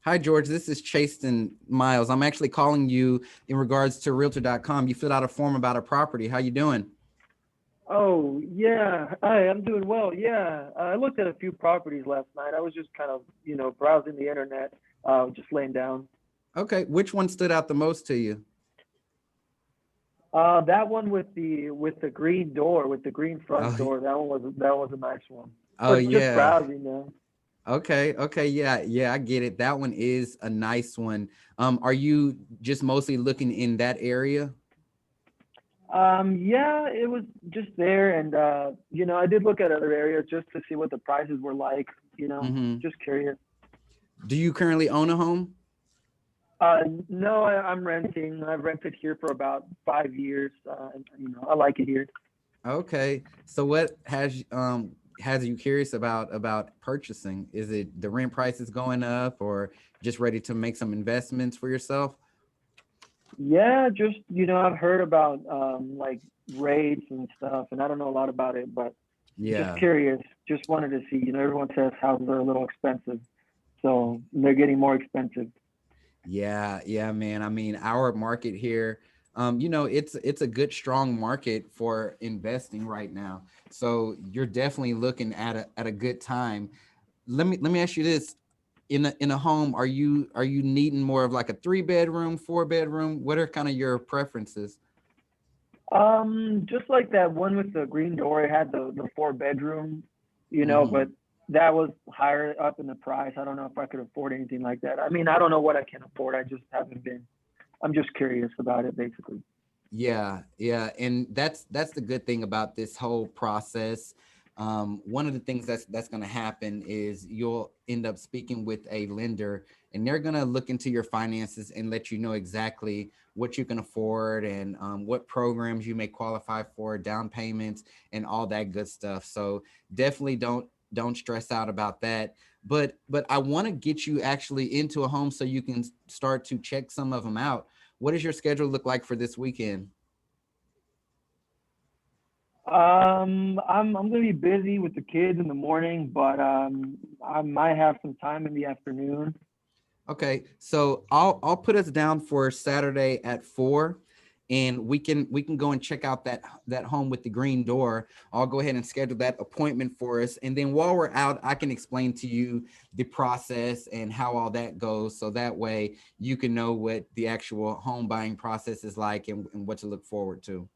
Hi, George. This is Chasten Miles. I'm actually calling you in regards to Realtor.com. You filled out a form about a property. How you doing? Oh, yeah. Hi, I'm doing well. Yeah. I looked at a few properties last night. I was just kind of, browsing the internet, just laying down. Okay. Which one stood out the most to you? That one with the green door, with the green front Oh, door, that was a nice one. oh But just yeah. browsing, man. Okay. Okay. Yeah. Yeah. I get it. That one is a nice one. Are you just mostly looking in that area? Yeah, it was just there, and I did look at other areas just to see what the prices were like. Hmm. Just curious. Do you currently own a home? No, I'm renting. I've rented here for about 5 years. I like it here. Okay. So what has you curious about purchasing? Is it the rent prices going up or just ready to make some investments for yourself? Yeah, just I've heard about like rates and stuff, and I don't know a lot about it, but just Yeah. curious. Just wanted to see. Everyone says houses are a little expensive, so they're getting more expensive. Yeah, yeah, man. I mean, our market here, it's a good strong market for investing right now. So you're definitely looking at a good time. Let me ask you this. In a home, are you needing more of like a 3 bedroom, 4 bedroom? What are kind of your preferences? Just like that one with the green door, it had the four bedroom, Hmm. but that was higher up in the price. I don't know if I could afford anything like that. I mean, I don't know what I can afford. I just haven't been. I'm just curious about it, basically. Yeah, yeah, and that's the good thing about this whole process. One of the things that's going to happen is you'll end up speaking with a lender, and they're going to look into your finances and let you know exactly what you can afford and what programs you may qualify for, down payments, and all that good stuff. So definitely don't stress out about that. But I want to get you actually into a home so you can start to check some of them out. What does your schedule look like for this weekend? I'm gonna be busy with the kids in the morning, but I might have some time in the afternoon. Okay, so I'll put us down for Saturday at 4, and we can go and check out that home with the green door. I'll go ahead and schedule that appointment for us, and then while we're out, I can explain to you the process and how all that goes, so that way you can know what the actual home buying process is like and what to look forward to.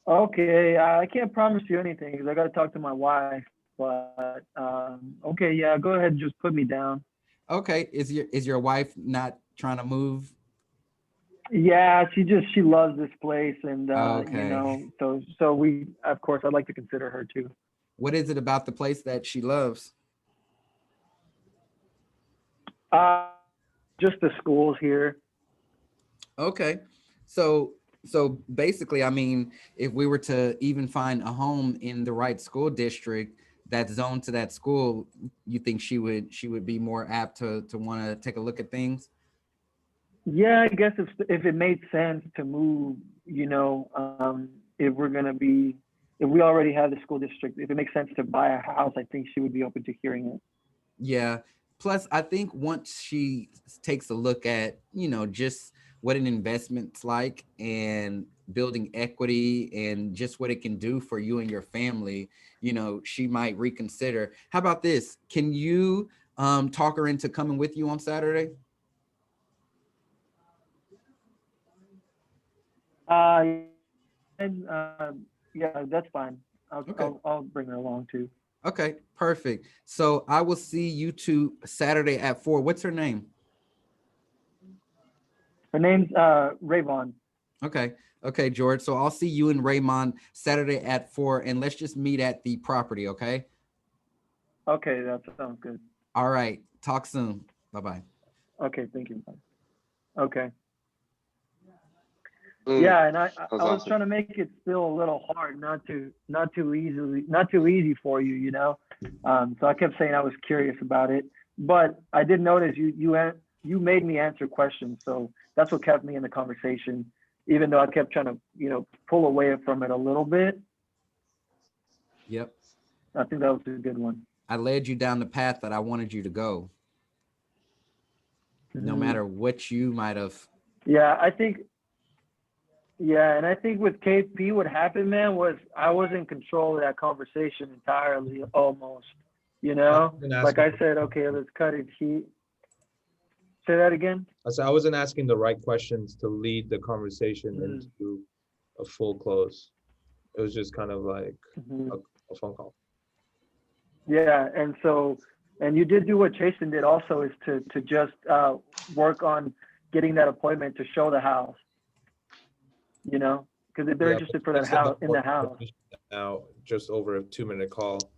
Okay, I can't promise you anything because I got to talk to my wife. But okay, yeah, go ahead and just put me down. Okay, is your wife not trying to move? Yeah, she loves this place, and Okay. so we of course I'd like to consider her too. What is it about the place that she loves? Just the schools here. Okay. So so basically, I mean, if we were to even find a home in the right school district that's zoned to that school, you think she would be more apt to want to take a look at things? Yeah, I guess if it made sense to move, if we're gonna be, if we already have the school district, if it makes sense to buy a house, I think she would be open to hearing it. Yeah. Plus, I think once she takes a look at, just what an investment's like and building equity and just what it can do for you and your family, she might reconsider. How about this? Can you talk her into coming with you on Saturday? And yeah, that's fine. I'll, Okay. I'll I'll bring her along too. Okay. Perfect. So I will see you two Saturday at 4. What's her name? Her name's Rayvon. Okay. Okay, George. So I'll see you and Raymond Saturday at 4, and let's just meet at the property. Okay. Okay, that sounds good. All right. Talk soon. Bye bye. Okay, thank you. Okay. Mm, Yeah, and I that's was awesome. trying to make it still a little hard, not too easy for you. So I kept saying I was curious about it, but I did notice you made me answer questions, so that's what kept me in the conversation, even though I kept trying to pull away from it a little bit. Yep. I think that was a good one. I led you down the path that I wanted you to go. no Mhm. matter what you might have. Yeah, I think. Yeah, and I think with KP, what happened, man, was I was in control of that conversation entirely, almost. You I know, wasn't like asking. I said, okay, let's cut it. Say that again. I said I wasn't asking the right questions to lead the conversation Mm-hmm. into a full close. It was just kind of like Mm-hmm. a, a phone call. Yeah, and so, and you did do what Jason did also, is to just work on getting that appointment to show the house. You know, because if they're Yeah, but interested for you that set the house in whole the house. conversation out just over a 2-minute call,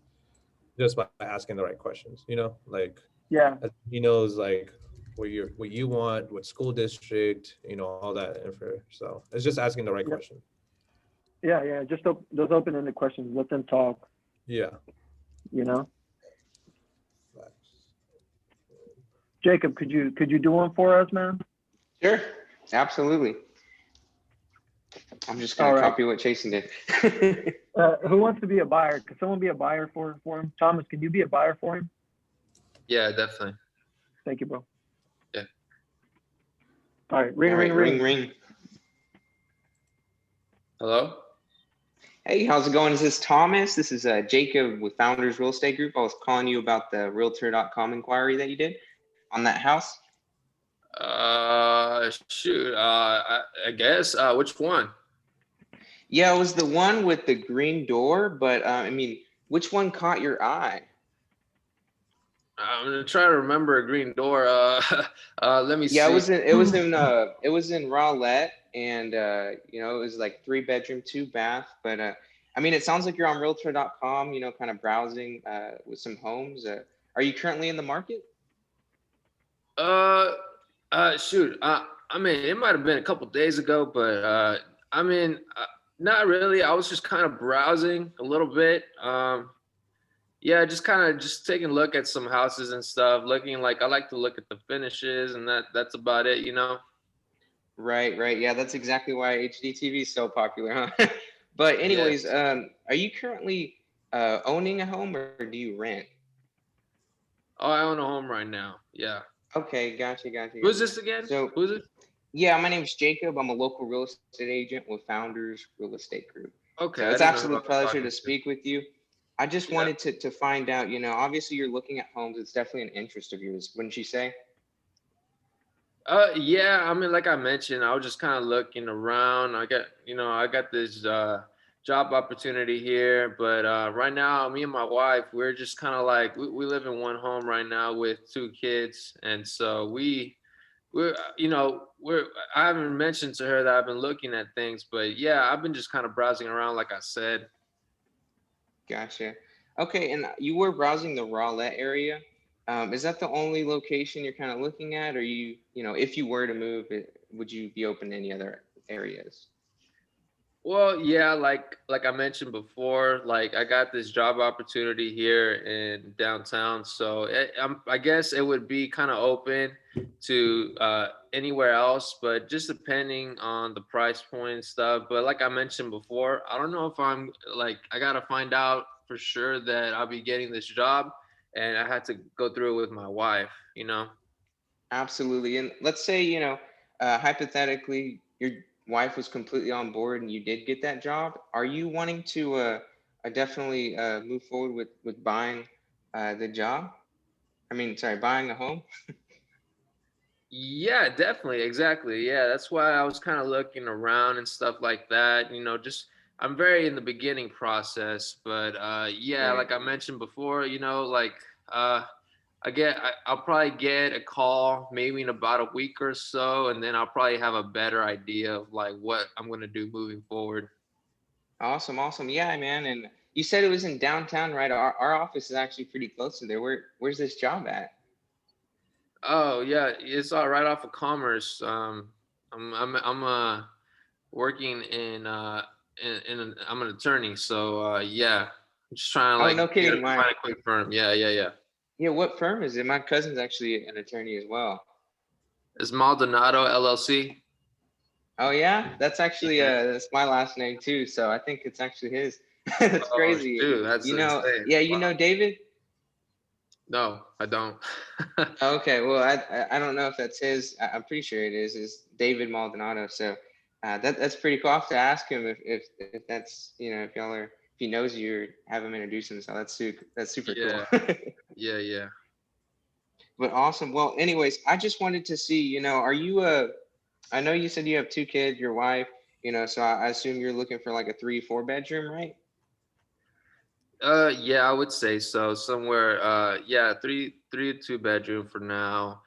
just by asking the right questions. Like Yeah, he knows like what you want, what school district, all that info. So it's just asking the right yep, question. yeah. Just those open-ended questions. Let them talk. Yeah. You know, Jacob, could you do one for us, man? Sure, absolutely. I'm just All gonna right. copy what Jason did. Who wants to be a buyer? Could someone be a buyer for him? Thomas, can you be a buyer for him? Yeah, definitely. Thank you, bro. Yeah. All right, ring, All ring, right, ring, ring. ring. Hello? Hey, how's it going? Is this Thomas? This is Jacob with Founders Real Estate Group. I was calling you about the Realtor.com inquiry that you did on that house. Shoot. I guess. Which one? Yeah, it was the one with the green door, but I mean, which one caught your eye? I'm gonna try to remember a green door. Let me Yeah, see. it was in Rowlett, and it was like 3 bedroom, 2 bath. But I mean, it sounds like you're on Realtor.com, kind of browsing with some homes. Are you currently in the market? Uh, Shoot. I mean, it might have been a couple days ago, but I mean, not really. I was just kind of browsing a little bit. Yeah, just kind of just taking a look at some houses and stuff. Looking like I like to look at the finishes, and that's about it. Right, right. Yeah, that's exactly why HDTV is so popular, huh? But Yeah. anyways, are you currently owning a home or do you rent? Oh, I own a home right now. Yeah. Okay, gotcha, gotcha, Who's gotcha. this again? So Who's it? yeah, my name's Jacob. I'm a local real estate agent with Founders Real Estate Group. So Okay, I it's didn't know who I absolute was pleasure talking to to. speak with you. I just Yeah. wanted to find out, obviously you're looking at homes. It's definitely an interest of yours, wouldn't you say? Yeah, I mean, like I mentioned, I was just kind of looking around. I got this job opportunity here, but right now, me and my wife, we're just kind of like we live in one home right now with 2 kids, and so we're I haven't mentioned to her that I've been looking at things, but yeah, I've been just kind of browsing around, like I said. Gotcha. Okay, and you were browsing the Rowlett area. Is that the only location you're kind of looking at, or if you were to move, would you be open to any other areas? Well, yeah, like I mentioned before, like I got this job opportunity here in downtown, so I guess it would be kind of open to anywhere else, but just depending on the price point and stuff. But like I mentioned before, I don't know if I gotta find out for sure that I'll be getting this job, and I had to go through it with my wife. Absolutely. And let's say, hypothetically, your wife was completely on board and you did get that job. Are you wanting to definitely move forward with buying the job? I mean, sorry, buying a home? Yeah, definitely. Exactly. Yeah, that's why I was kind of looking around and stuff like that. Just I'm very in the beginning process, but yeah, Right. like I mentioned before, like uh I'll probably get a call maybe in about a week or so, and then I'll probably have a better idea of like what I'm gonna do moving forward. Awesome, awesome. Yeah, man. And you said it was in downtown, right? Our office is actually pretty close to there. Where's this job at? Oh yeah, it's all right off of Commerce. I'm working I'm an attorney, so yeah, I'm just trying to Oh, like no kidding. find a quick firm. Yeah. Yeah, what firm is it? My cousin's actually an attorney as well. It's Maldonado LLC. Oh yeah, that's actually Yeah. that's my last name too. So I think it's actually his. That's Oh crazy. shoot, that's insane. Yeah, Wow. David. No, I don't. Okay, well, I don't know if that's his. I'm pretty sure it is David Maldonado. So that's pretty cool. I'll have to ask him if that's, if y'all are, if he knows you, or have him introduce himself. That's super cool. Yeah, yeah, yeah. But awesome. Well, anyways, I just wanted to see, are you I know you said you have two kids, your wife, so I assume you're looking for like a 3, 4 bedroom, right? Yeah, I would say so. Somewhere, yeah, three to 2 bedroom for now.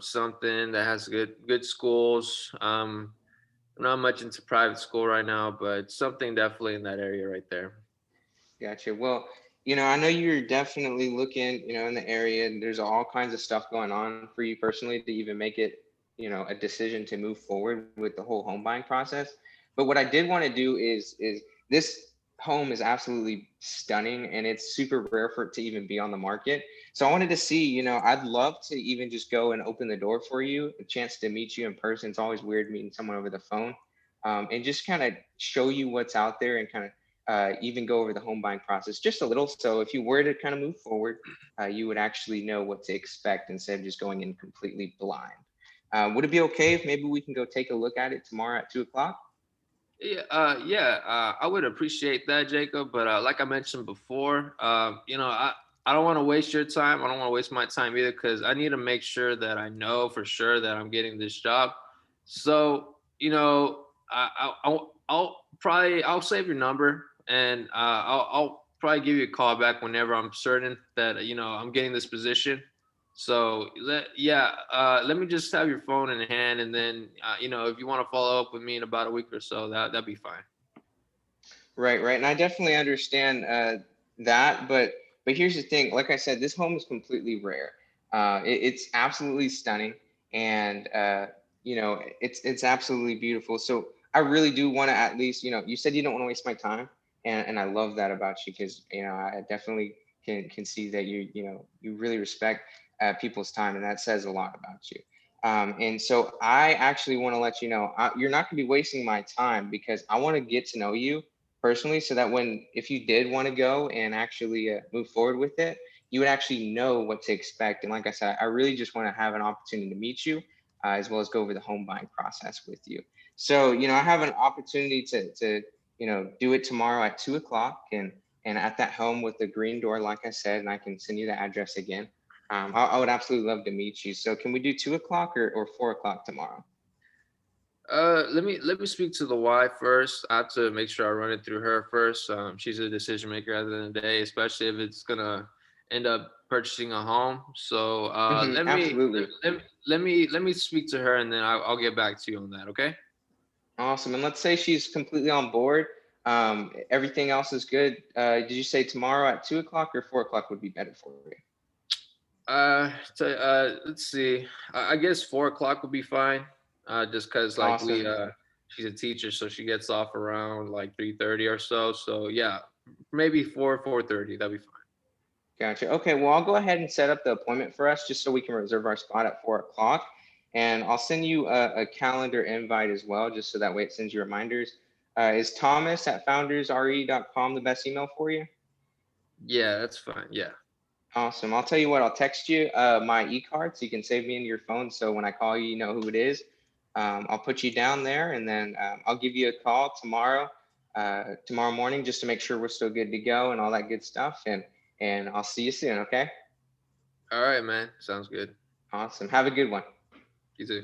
Something that has good schools. I'm not much into private school right now, but something definitely in that area right there. Gotcha. Well, I know you're definitely looking, in the area, and there's all kinds of stuff going on for you personally to even make it, a decision to move forward with the whole home buying process. But what I did want to do is this home is absolutely stunning, and it's super rare for it to even be on the market. So I wanted to see, I'd love to even just go and open the door for you, a chance to meet you in person. It's always weird meeting someone over the phone, and just kind of show you what's out there and kind of even go over the home buying process just a little. So if you were to kind of move forward, you would actually know what to expect instead of just going in completely blind. Would it be okay if maybe we can go take a look at it tomorrow at 2 o'clock? Yeah, yeah, I would appreciate that, Jacob. But like I mentioned before, I don't want to waste your time. I don't want to waste my time either, because I need to make sure that I know for sure that I'm getting this job. So, I'll save your number, and I'll probably give you a call back whenever I'm certain that I'm getting this position. So let me just have your phone in hand, and then if you want to follow up with me in about a week or so, that'd be fine. Right, right. And I definitely understand that, but here's the thing. Like I said, this home is completely rare. It's absolutely stunning, and it's absolutely beautiful. So I really do want to at least, you said you don't want to waste my time, and I love that about you, because I definitely can see that you really respect people's time, and that says a lot about you. And so I actually want to let you know, you're not going to be wasting my time, because I want to get to know you personally, so that if you did want to go and actually move forward with it, you would actually know what to expect. And like I said, I really just want to have an opportunity to meet you, as well as go over the home buying process with you. So I have an opportunity to do it tomorrow at 2 o'clock, and at that home with the green door, like I said, and I can send you the address again. I would absolutely love to meet you. So can we do 2 o'clock or 4 o'clock tomorrow? Let me speak to the wife first. I have to make sure I run it through her first. She's a decision maker at the end of the day, especially if it's gonna end up purchasing a home. So Absolutely. let me speak to her, and then I'll get back to you on that. Okay. Awesome. And let's say she's completely on board. Everything else is good. Did you say tomorrow at 2 o'clock or 4 o'clock would be better for you? Let's see. I guess 4 o'clock would be fine. Just cause like Awesome. she's a teacher, so she gets off around like 3:30 or so. So yeah, maybe 4:30. That'd be fine. Gotcha. Okay. Well, I'll go ahead and set up the appointment for us just so we can reserve our spot at 4 o'clock. And I'll send you a calendar invite as well, just so that way it sends you reminders. Is Thomas at foundersre.com the best email for you? Yeah, that's fine. Yeah. Awesome. I'll tell you what, I'll text you my e-card so you can save me into your phone. So when I call you, you know who it is. I'll put you down there, and then I'll give you a call tomorrow morning, just to make sure we're still good to go and all that good stuff. And I'll see you soon. Okay. All right, man. Sounds good. Awesome. Have a good one. You too.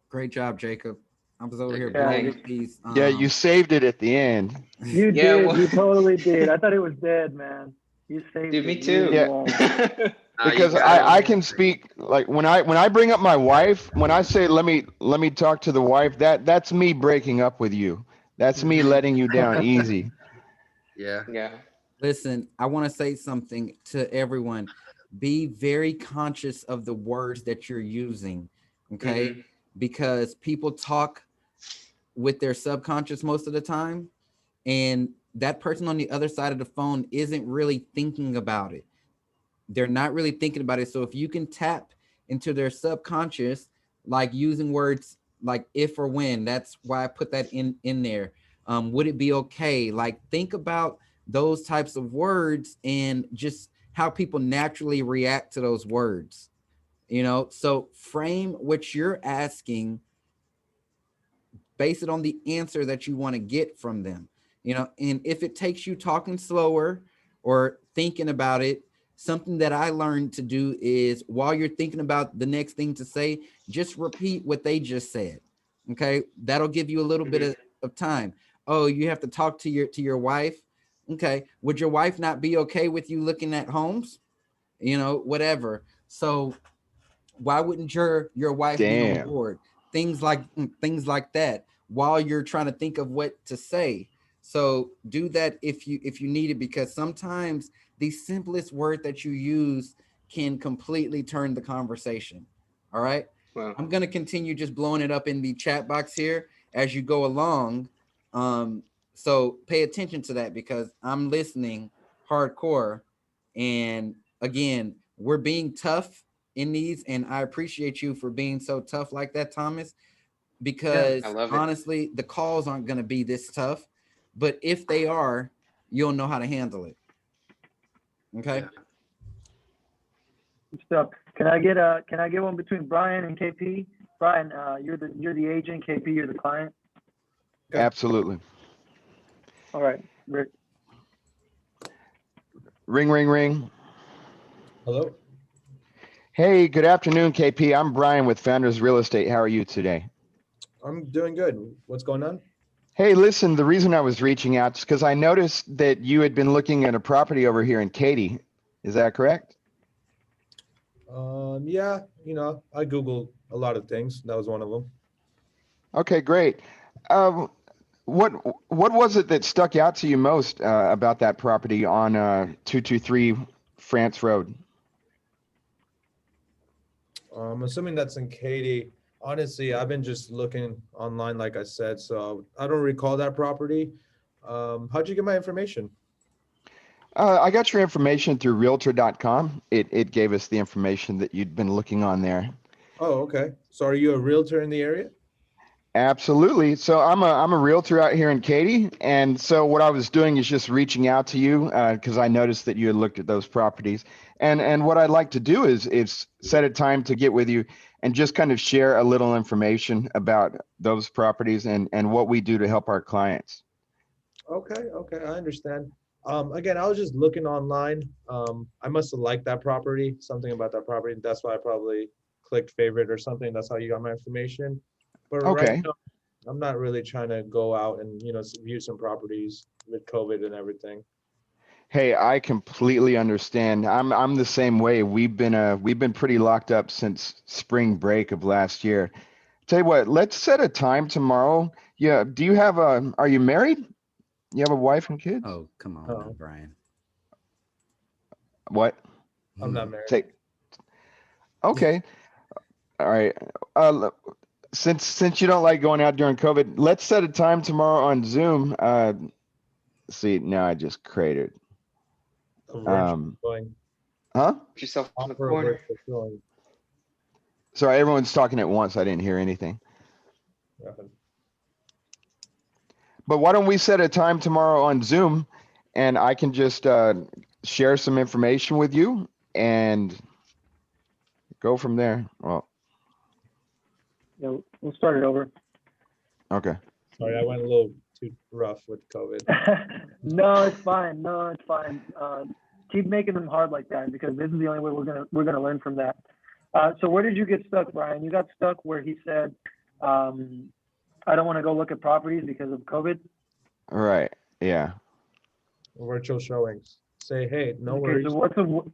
Great job, Jacob. I was over here Yeah, blowing you, up these. Yeah, you saved it at the end. you Yeah. did. Well, You totally did. I thought it was dead, man. You saved dude, it me really too. Yeah, well. Nah, you because got it. I can speak like when I bring up my wife, when I say let me talk to the wife, that's me breaking up with you. That's me letting you down easy. Yeah. Yeah. Listen, I want to say something to everyone. Be very conscious of the words that you're using, okay? Mhm. Because people talk with their subconscious most of the time, and that person on the other side of the phone isn't really thinking about it. They're not really thinking about it. So if you can tap into their subconscious, like using words like if or when, that's why I put that in there. Would it be okay? Like think about those types of words and just how people naturally react to those words. So frame what you're asking, base it on the answer that you want to get from them. And if it takes you talking slower or thinking about it, something that I learned to do is, while you're thinking about the next thing to say, just repeat what they just said. Okay, that'll give you a little bit of time. Oh, you have to talk to your wife. Okay, would your wife not be okay with you looking at homes? Whatever. So why wouldn't your wife be on Damn. board? Things like that, while you're trying to think of what to say. So do that if you need it, because sometimes the simplest word that you use can completely turn the conversation. All right, Well, I'm going to continue just blowing it up in the chat box here as you go along. So pay attention to that, because I'm listening hardcore. And again, we're being tough in these, and I appreciate you for being so tough like that, Thomas, Yeah. because I love it. honestly, the calls aren't going to be this tough, but if they are, you'll know how to handle it. Okay. Yeah. Good stuff. Can I get one between Brian and KP? Brian, you're the agent. KP, you're the client. Okay. Absolutely. All right, Rick. Ring, ring, ring. Hello. Hey, good afternoon, KP. I'm Brian with Founders Real Estate. How are you today? I'm doing good. What's going on? Hey, listen, the reason I was reaching out is because I noticed that you had been looking at a property over here in Katy. Is that correct? Yeah, I Googled a lot of things. That was one of them. Okay, great. Uh, what what was it that stuck out to you most about that property on 223 France Road? I'm assuming that's in Katy. Honestly, I've been just looking online, like I said, so I don't recall that property. How'd you get my information? I got your information through Realtor.com. It gave us the information that you'd been looking on there. Oh, okay. So are you a realtor in the area? Absolutely. So I'm a realtor out here in Katy, and so what I was doing is just reaching out to you because I noticed that you had looked at those properties, and what I'd like to do is set a time to get with you and just kind of share a little information about those properties and what we do to help our clients. Okay, I understand. Again, I was just looking online. I must have liked that property, something about that property. That's why I probably clicked favorite or something. That's how you got my information. But right Okay. now, I'm not really trying to go out and, view some properties with COVID and everything. Hey, I completely understand. I'm the same way. We've been pretty locked up since spring break of last year. Tell you what, let's set a time tomorrow. Yeah. Do you have are you married? You have a wife and kids? Oh, come on now, No, Brian. What? I'm not married. Take. Okay. All right. Uh, since you don't like going out during COVID, let's set a time tomorrow on Zoom. See, now I just created. A virtual Um, showing. huh? Put yourself in the Offer a corner. virtual showing. Sorry, everyone's talking at once. I didn't hear anything. Nothing. But why don't we set a time tomorrow on Zoom, and I can just share some information with you and go from there. Well, Yeah, we'll start it over. okay. Sorry, I went a little too rough with COVID. No, it's fine. No, it's fine. Keep making them hard like that, because this is the only way we're gonna learn from that. So where did you get stuck, Brian? You got stuck where he said, "I don't want to go look at properties because of COVID." All right. Yeah. Virtual showings. Say, hey, no Okay, worries. so what's the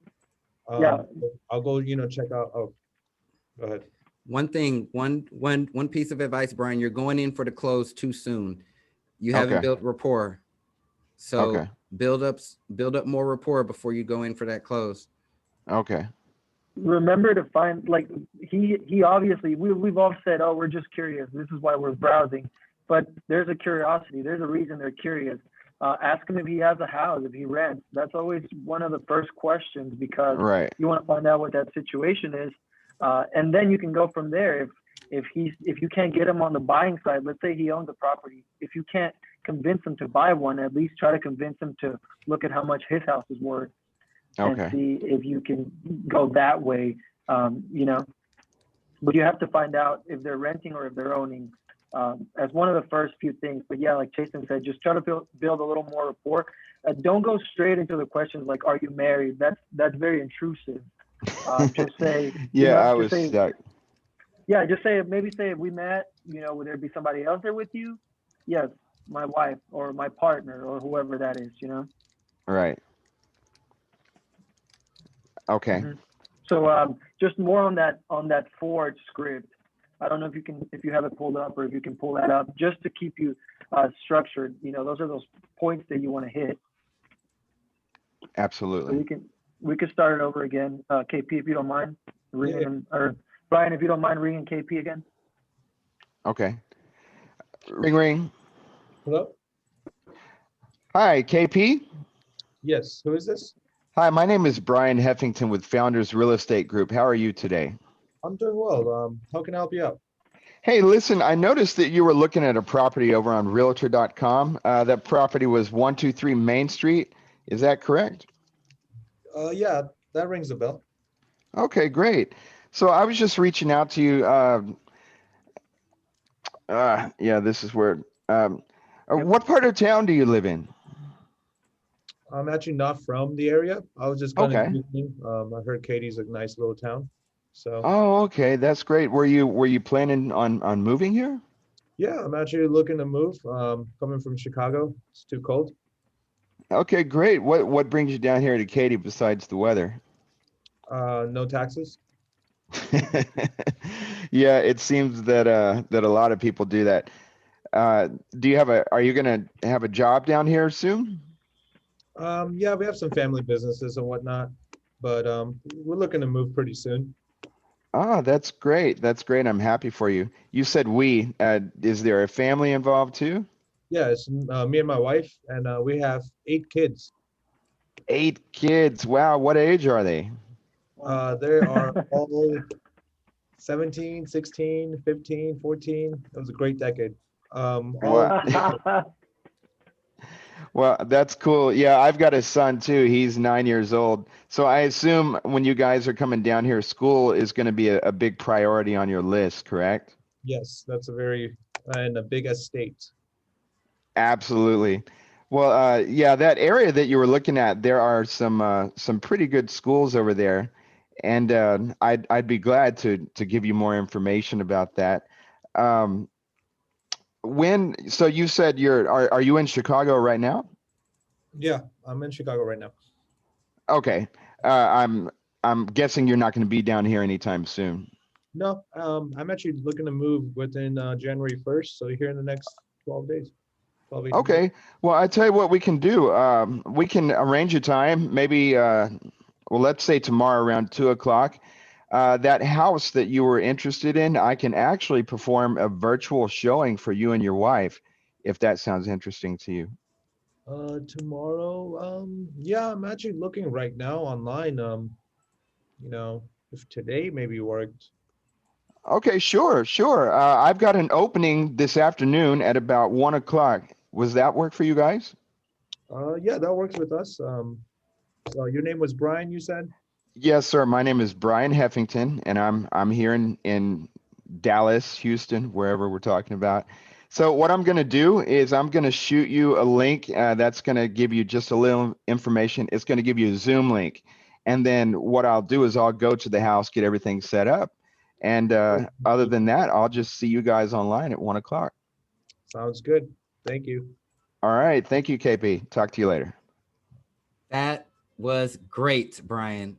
yeah. I'll go, check out. Oh, go ahead. One thing, one piece of advice, Brian, you're going in for the close too soon. You haven't Okay. built rapport. So Okay. build up more rapport before you go in for that close. Okay. Remember to find, like, he obviously, we've all said, oh, we're just curious, this is why we're browsing, but there's a curiosity, there's a reason they're curious. Ask him if he has a house, if he rents. That's always one of the first questions, because Right. you want to find out what that situation is, and then you can go from there. If you can't get him on the buying side, let's say he owns a property, if you can't convince him to buy one, at least try to convince him to look at how much his house is worth. and Okay. see if you can go that way. You know, but you have to find out if they're renting or if they're owning, as one of the first few things. But yeah, like Jason said, just try to build a little more rapport. Don't go straight into the questions like, "Are you married?" That's very intrusive. Just say, you Yeah, know, I just was say, stuck. yeah, just say, maybe say, if we met, you know, would there be somebody else there with you? Yes, my wife or my partner or whoever that is, you know. Right. Okay. hmm So just more on that forward script. I don't know if you can, if you have it pulled up or if you can pull that up, just to keep you structured. You know, those are those points that you want to hit. So Absolutely. we can start it over again. KP, if you don't mind ringing Yeah. them, or Brian, if you don't mind ringing KP again. Okay. Ring ring. Hello? Hi, KP. Yes. Who is this? Hi, my name is Brian Heffington with Founders Real Estate Group. How are you today? I'm doing well. How can I help you out? Hey, listen, I noticed that you were looking at a property over on Realtor.com. That property was 123 Main Street. Is that correct? Yeah, that rings a bell. Okay, great. So I was just reaching out to you. Yeah, this is where. Yep. What part of town do you live in? I'm actually not from the area. I was just kind of Okay. Googling. I heard Katie's a nice little town. So Oh, okay, that's great. Were you planning on moving here? yeah, I'm actually looking to move. Coming from Chicago, it's too cold. Okay, great. What brings you down here to Katy besides the weather? No taxes. Yeah, it seems that a lot of people do that. Do you have are you gonna have a job down here soon? Yeah, we have some family businesses and whatnot, but we're looking to move pretty soon. Ah, that's great. That's great. I'm happy for you. You said we. Is there a family involved too? Yeah, it's me and my wife, and we have 8 kids. 8 kids. Wow, what age are they? Wow. They are all 17, 16, 15, 14. It was a great decade. All What? Well, that's cool. Yeah, I've got a son too. He's 9 years old. So I assume when you guys are coming down here, school is going to be a big priority on your list, correct? yes, that's a very and a big estate. Absolutely. Well, yeah, that area that you were looking at, there are some pretty good schools over there, and I'd be glad to give you more information about that. Um, so you said are you in Chicago right now? Yeah, I'm in Chicago right now. Okay. I'm guessing you're not going to be down here anytime soon. No, I'm actually looking to move within January 1st, so here in the next 12 days, 12, 18 days. Okay. Well, I tell you what we can do. We can arrange a time, maybe well, let's say tomorrow around 2 o'clock. That house that you were interested in, I can actually perform a virtual showing for you and your wife, if that sounds interesting to you. Tomorrow, yeah, I'm actually looking right now online. If today maybe worked. Okay, sure, sure. I've got an opening this afternoon at about 1 o'clock. Was that work for you guys? Yeah, that works with us. So your name was Brian, you said? Yes, sir. My name is Brian Heffington, and I'm here in Dallas, Houston, wherever we're talking about. So what I'm going to do is I'm going to shoot you a link that's going to give you just a little information. It's going to give you a Zoom link, and then what I'll do is I'll go to the house, get everything set up, and other than that, I'll just see you guys online at 1 o'clock. Sounds good. Thank you. All right. Thank you, KP. Talk to you later. That was great, Brian.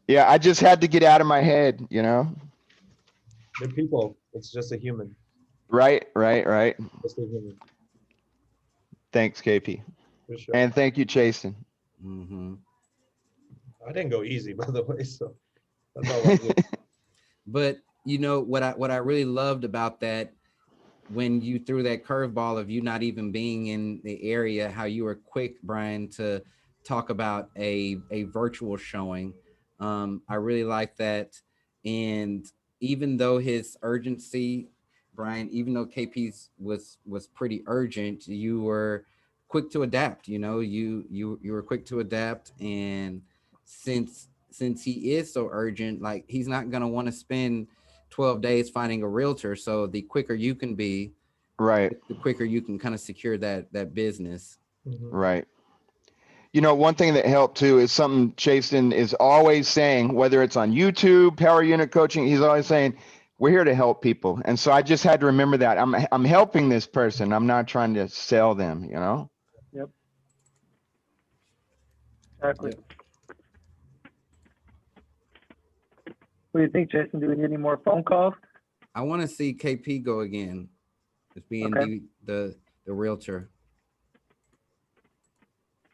Yeah, I just had to get out of my head, you know? They're people. It's just a human. Right, right, right. Just a human, Thanks, KP. for sure. And thank you, Jason. Hmm. I didn't go easy, by the way, so that's all I did. But you know what I really loved about that, when you threw that curveball of you not even being in the area, how you were quick, Brian, to talk about a virtual showing. I really like that. And even though his urgency, Brian, even though KP's was pretty urgent, you were quick to adapt. You know, you were quick to adapt, and since he is so urgent, like he's not gonna want to spend 12 days finding a realtor. So the quicker you can be, Right. the quicker you can kind of secure that business. Mhm. Right. You know, one thing that helped too is something Chasten is always saying, whether it's on YouTube, Power Unit Coaching, he's always saying, we're here to help people. And so I just had to remember that I'm helping this person. I'm not trying to sell them, you know? Yep. Exactly. Yep. What do you think, Jason? Do we need any more phone calls? I want to see KP go again as being Okay. the realtor.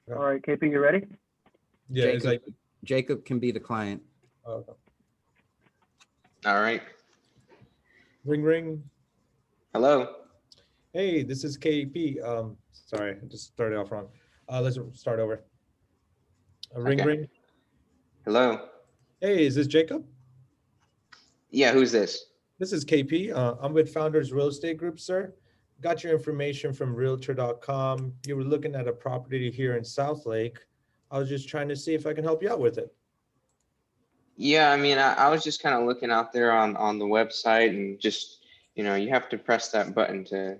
Yeah. All right, KP, you ready? Yeah, is Jacob, that Jacob can be the client. okay. All right. Ring ring. Hello. Hey, this is KP. Sorry, I just started off wrong. Let's start over. Ring Okay. ring. Hello. Hey, is this Jacob? Yeah, who's this? This is KP. I'm with Founders Real Estate Group, sir. Got your information from Realtor.com. You were looking at a property here in South Lake. I was just trying to see if I can help you out with it. Yeah, I mean, I was just kind of looking out there on the website and just, you have to press that button to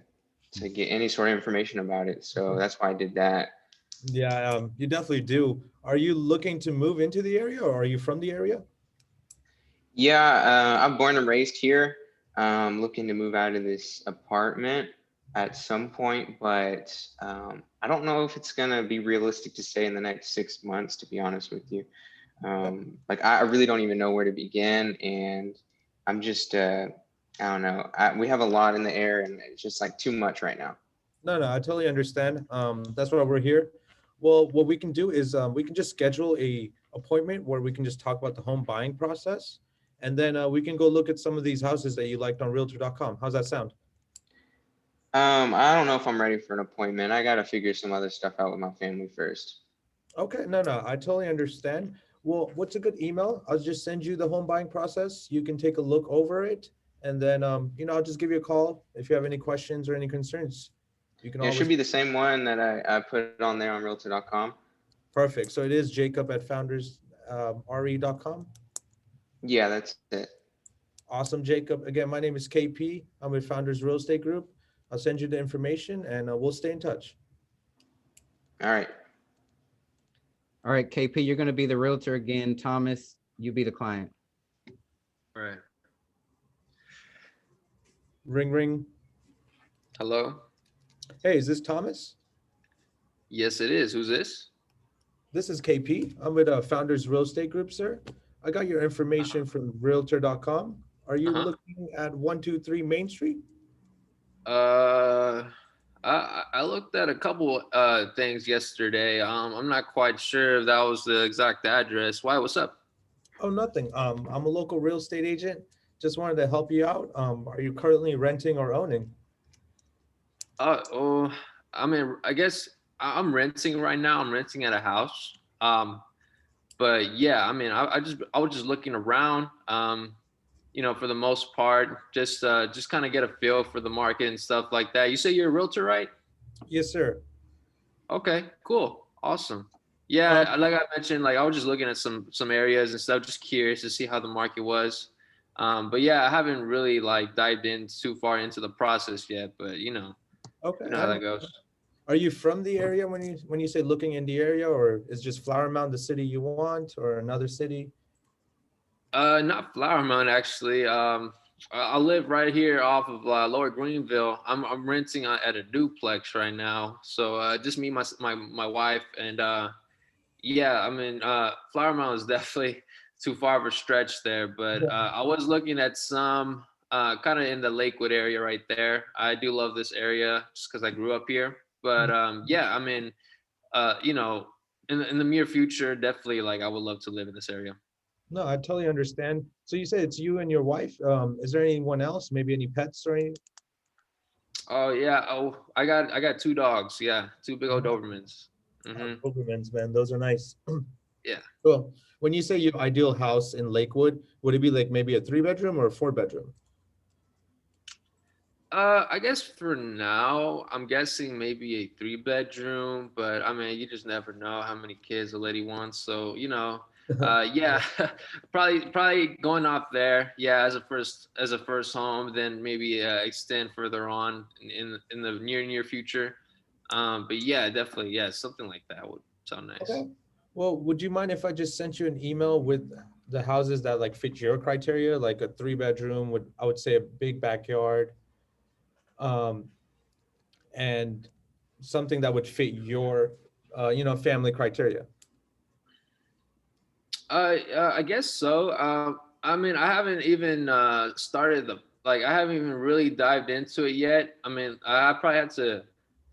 get any sort of information about it. So that's why I did that. Yeah, you definitely do. Are you looking to move into the area or are you from the area? Yeah, I'm born and raised here. Looking to move out of this apartment at some point, but I don't know if it's gonna be realistic to stay in the next 6 months, to be honest with you. Like I really don't even know where to begin, and I'm just I don't know. We have a lot in the air, and it's just like too much right now. No, no, I totally understand. That's why we're here. Well, what we can do is we can just schedule a appointment where we can just talk about the home buying process, and then we can go look at some of these houses that you liked on Realtor.com. How's that sound? I don't know if I'm ready for an appointment. I gotta figure some other stuff out with my family first. Okay, no, no, I totally understand. Well, what's a good email? I'll just send you the home buying process. You can take a look over it, and then I'll just give you a call if you have any questions or any concerns. You can Yeah, it should always be the same one that I put on there on Realtor.com. perfect. So it is Jacob at foundersre.com. Yeah, that's it. Awesome, Jacob. Again, my name is KP. I'm with Founders Real Estate Group. I'll send you the information and we'll stay in touch. All right. All right, KP, you're going to be the realtor again. Thomas, you be the client. Right. Ring, ring. Hello. Hey, is this Thomas? Yes, it is. Who's this? This is KP. I'm with Founders Real Estate Group, sir. I got your information from realtor.com. Are you Uh-huh. looking at 123 Main Street? Uh, I looked at a couple things yesterday. I'm not quite sure if that was the exact address. Why? What's up? Oh, nothing. I'm a local real estate agent. Just wanted to help you out. Are you currently renting or owning? Oh, I mean, I guess I'm renting right now. I'm renting at a house. But yeah, I mean, I was just looking around. For the most part, just kind of get a feel for the market and stuff like that. You say you're a realtor, right? Yes, sir. Okay, cool, awesome. Um, Yeah, like I mentioned, like I was just looking at some areas and stuff, just curious to see how the market was. But yeah, I haven't really like dived in too far into the process yet. But okay. you know how that goes. Are you from the area when you say looking in the area, or is just Flower Mound the city you want, or another city? Not Flower Mound actually. I live right here off of Lower Greenville. I'm renting at a duplex right now. So just me, my wife, and yeah. I mean, Flower Mound is definitely too far of a stretch there. But I was looking at some kind of in the Lakewood area right there. I do love this area just because I grew up here. But yeah, I mean, in the near future, definitely like I would love to live in this area. No, I totally understand. So you said it's you and your wife. Is there anyone else? Maybe any pets or any? Oh yeah. Oh, I got two dogs. Yeah, two big old Dobermans. Dobermans, man, those are nice. Yeah. Cool. When you say your ideal house in Lakewood, would it be like maybe a 3 bedroom or a 4 bedroom? I guess for now, I'm guessing maybe a 3 bedroom, but I mean, you just never know how many kids a lady wants. So Yeah, probably going off there. Yeah, as a first home, then maybe extend further on in the near future. But yeah, definitely, yeah, something like that would sound nice. Okay. Well, would you mind if I just sent you an email with the houses that like fit your criteria, like a 3 bedroom with, I would say, a big backyard, um, and something that would fit your, family criteria. I guess so. I mean, I haven't even started I haven't even really dived into it yet. I mean, I probably have to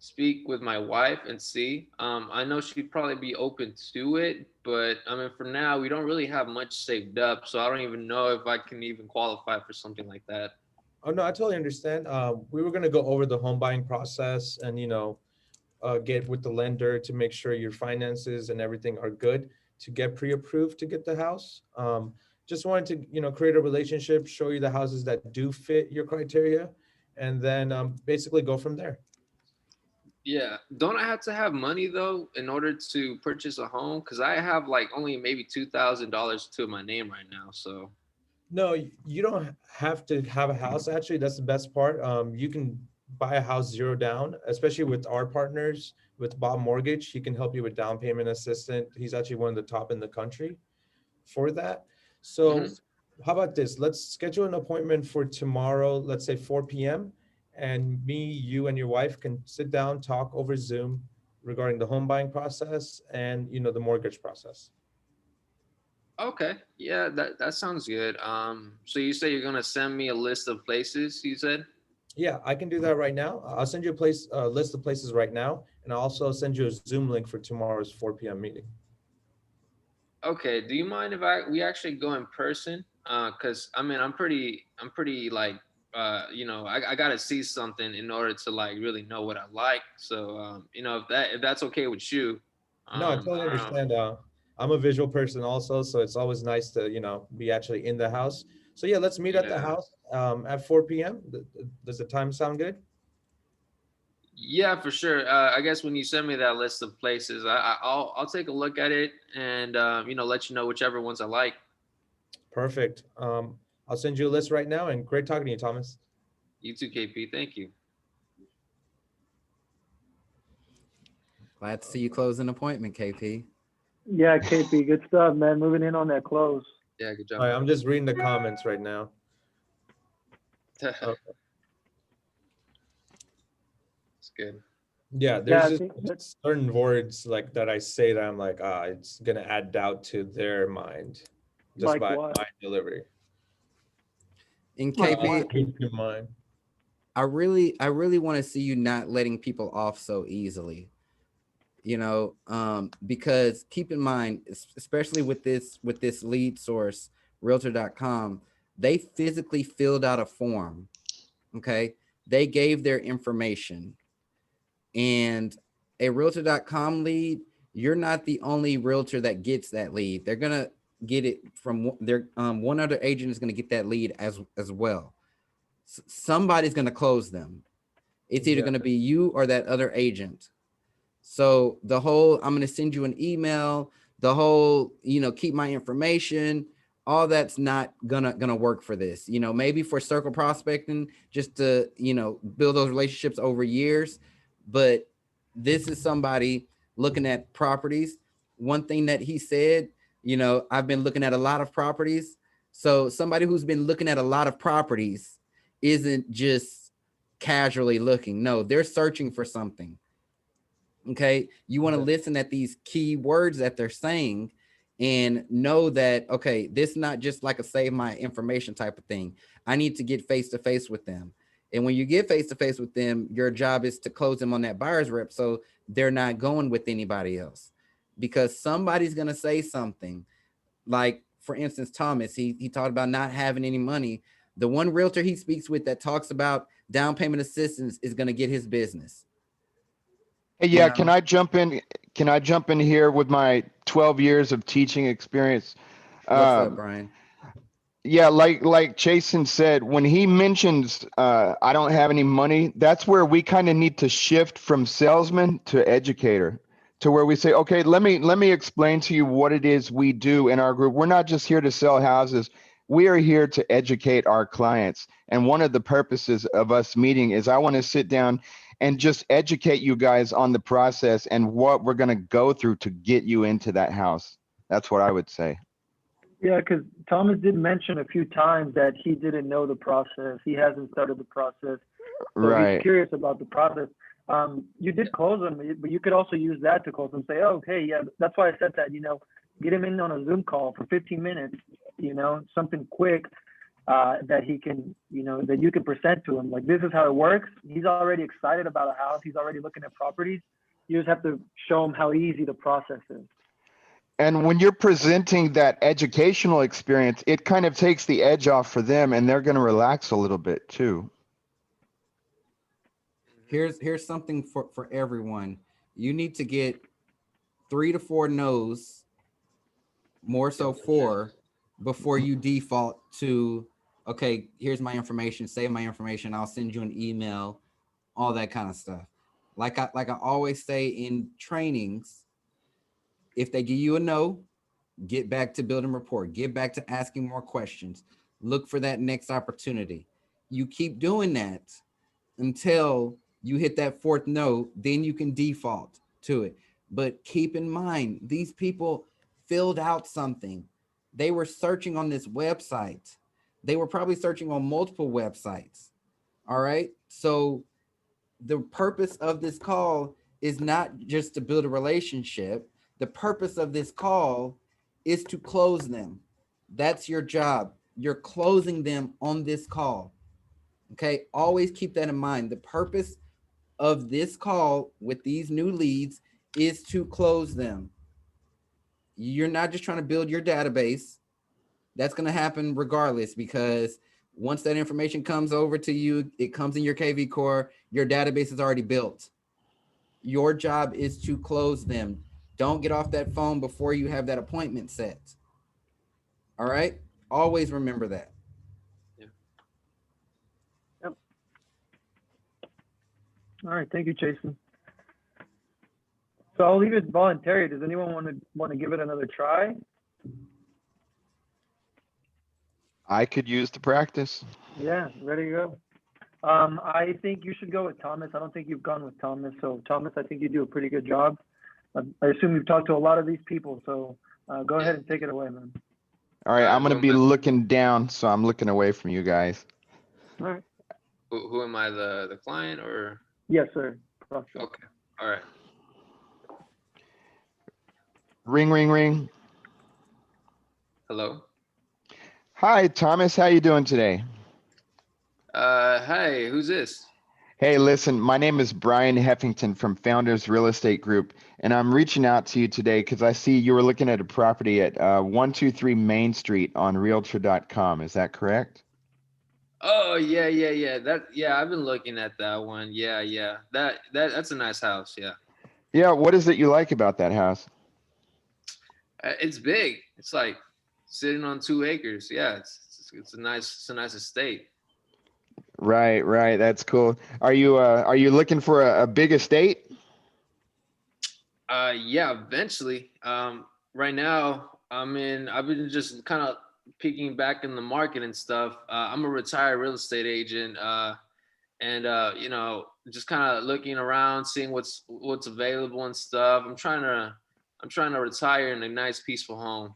speak with my wife and see. I know she'd probably be open to it, but I mean, for now, we don't really have much saved up, so I don't even know if I can even qualify for something like that. Oh no, I totally understand. We were gonna go over the home buying process and get with the lender to make sure your finances and everything are good to get pre-approved to get the house. Just wanted to create a relationship, show you the houses that do fit your criteria, and then basically go from there. Yeah. Don't I have to have money though in order to purchase a home? Because I have like only maybe $2,000 to my name right now. So. No, you don't have to have a house. Actually, that's the best part. You can buy a house zero down, especially with our partners with Bob Mortgage. He can help you with down payment assistant. He's actually one of the top in the country for that. So, Mhm. how about this? Let's schedule an appointment for tomorrow, let's say 4 p.m. And me, you, and your wife can sit down, talk over Zoom regarding the home buying process and the mortgage process. Okay. Yeah, that sounds good. So you say you're gonna send me a list of places, you said? Yeah, I can do that right now. I'll send you a list of places right now, and I'll also send you a Zoom link for tomorrow's 4 p.m. meeting. Okay. Do you mind if we actually go in person? Cause I mean I'm pretty like I gotta see something in order to like really know what I like. So if that's okay with you, No, I totally I don't know. understand. I'm a visual person also, so it's always nice to be actually in the house. So yeah, let's meet at the Yeah. house at 4 p.m. Does the time sound good? Yeah, for sure. I guess when you send me that list of places, I'll take a look at it and let you know whichever ones I like. Perfect. I'll send you a list right now, and great talking to you, Thomas. You too, KP. Thank you. Glad to see you close an appointment, KP. Yeah, KP, good stuff, man. Moving in on that close. Yeah, good All job. right, I'm just reading the comments right now. That's Uh, good. yeah, Yeah, there's I just think that, certain words like that I say that I'm like, it's gonna add doubt to their mind just like by what? my delivery. And Like KP, what, Keep KP? in mind. I really want to see you not letting people off so easily. Because keep in mind, especially with this lead source, realtor.com, they physically filled out a form. Okay. They gave their information, and a realtor.com lead, you're not the only realtor that gets that lead. They're going to get it from their, one other agent is going to get that lead as well. Somebody's going to close them. It's either Yeah. going to be you or that other agent. So the whole, I'm going to send you an email, the whole, keep my information, all that's not gonna work for this. Maybe for circle prospecting, just to, build those relationships over years. But this is somebody looking at properties. One thing that he said, I've been looking at a lot of properties. So somebody who's been looking at a lot of properties isn't just casually looking. No, they're searching for something. Okay, you want to Yeah. listen at these key words that they're saying and know that, okay, this is not just like a save my information type of thing. I need to get face to face with them. And when you get face to face with them, your job is to close them on that buyer's rep, so they're not going with anybody else, because somebody's going to say something. Like, for instance, Thomas, he talked about not having any money. The one realtor he speaks with that talks about down payment assistance is going to get his business. Hey, you yeah, can know I jump in? Can I jump in here with my 12 years of teaching experience? what's up, Um, Brian? yeah, like Jason said, when he mentions I don't have any money, that's where we kind of need to shift from salesman to educator. to where we say, okay, let me explain to you what it is we do in our group. We're not just here to sell houses. We are here to educate our clients. And one of the purposes of us meeting is I want to sit down and just educate you guys on the process and what we're going to go through to get you into that house. That's what I would say. Yeah, because Thomas did mention a few times that he didn't know the process. He hasn't started the process, so he's Right. curious about the process. You did close him, but you could also use that to close him. Say, oh, hey, yeah, that's why I said that. Get him in on a Zoom call for 15 minutes. Something quick that he can, that you can present to him. Like, this is how it works. He's already excited about a house. He's already looking at properties. You just have to show him how easy the process is. And when you're presenting that educational experience, it kind of takes the edge off for them and they're going to relax a little bit too. Here's something for everyone. You need to get 3 to 4 no's, more so 4, before you default to, okay, here's my information, save my information, I'll send you an email, all that kind of stuff. Like I always say in trainings, if they give you a no, get back to building rapport, get back to asking more questions, look for that next opportunity. You keep doing that until you hit that 4th no, then you can default to it. But keep in mind, these people filled out something. They were searching on this website. They were probably searching on multiple websites. All right. So the purpose of this call is not just to build a relationship. The purpose of this call is to close them. That's your job. You're closing them on this call. Okay. Always keep that in mind. The purpose of this call with these new leads is to close them. You're not just trying to build your database. That's going to happen regardless, because once that information comes over to you, it comes in your KV core, your database is already built. Your job is to close them. Don't get off that phone before you have that appointment set. All right? Always remember that. Yep. All right. Thank you, Jason. So I'll leave it voluntary. Does anyone want to give it another try? I could use the practice. Yeah, ready to go. I think you should go with Thomas. I don't think you've gone with Thomas. So Thomas, I think you do a pretty good job. I assume you've talked to a lot of these people. So go ahead and take it away, man. All right, I'm going to who be am I? looking down, so I'm looking away from you guys. All right. Who am I, the client or? Yes, sir. Prospect. Okay, all right. Ring, ring, ring. Hello. Hi, Thomas. How you doing today? Hi, who's this? Hey, listen, my name is Brian Heffington from Founders Real Estate Group, and I'm reaching out to you today because I see you were looking at a property at 123 Main Street on Realtor.com. Is that correct? Oh, yeah. I've been looking at that one. Yeah. That's a nice house. Yeah. Yeah, what is it you like about that house? It's big. It's like sitting on 2 acres. Yeah, it's a nice estate. Right, that's cool. Are you looking for a big estate? Yeah, eventually. Right now I've been just kind of peeking back in the market and stuff. I'm a retired real estate agent, and just kind of looking around, seeing what's available and stuff. I'm trying to retire in a nice, peaceful home.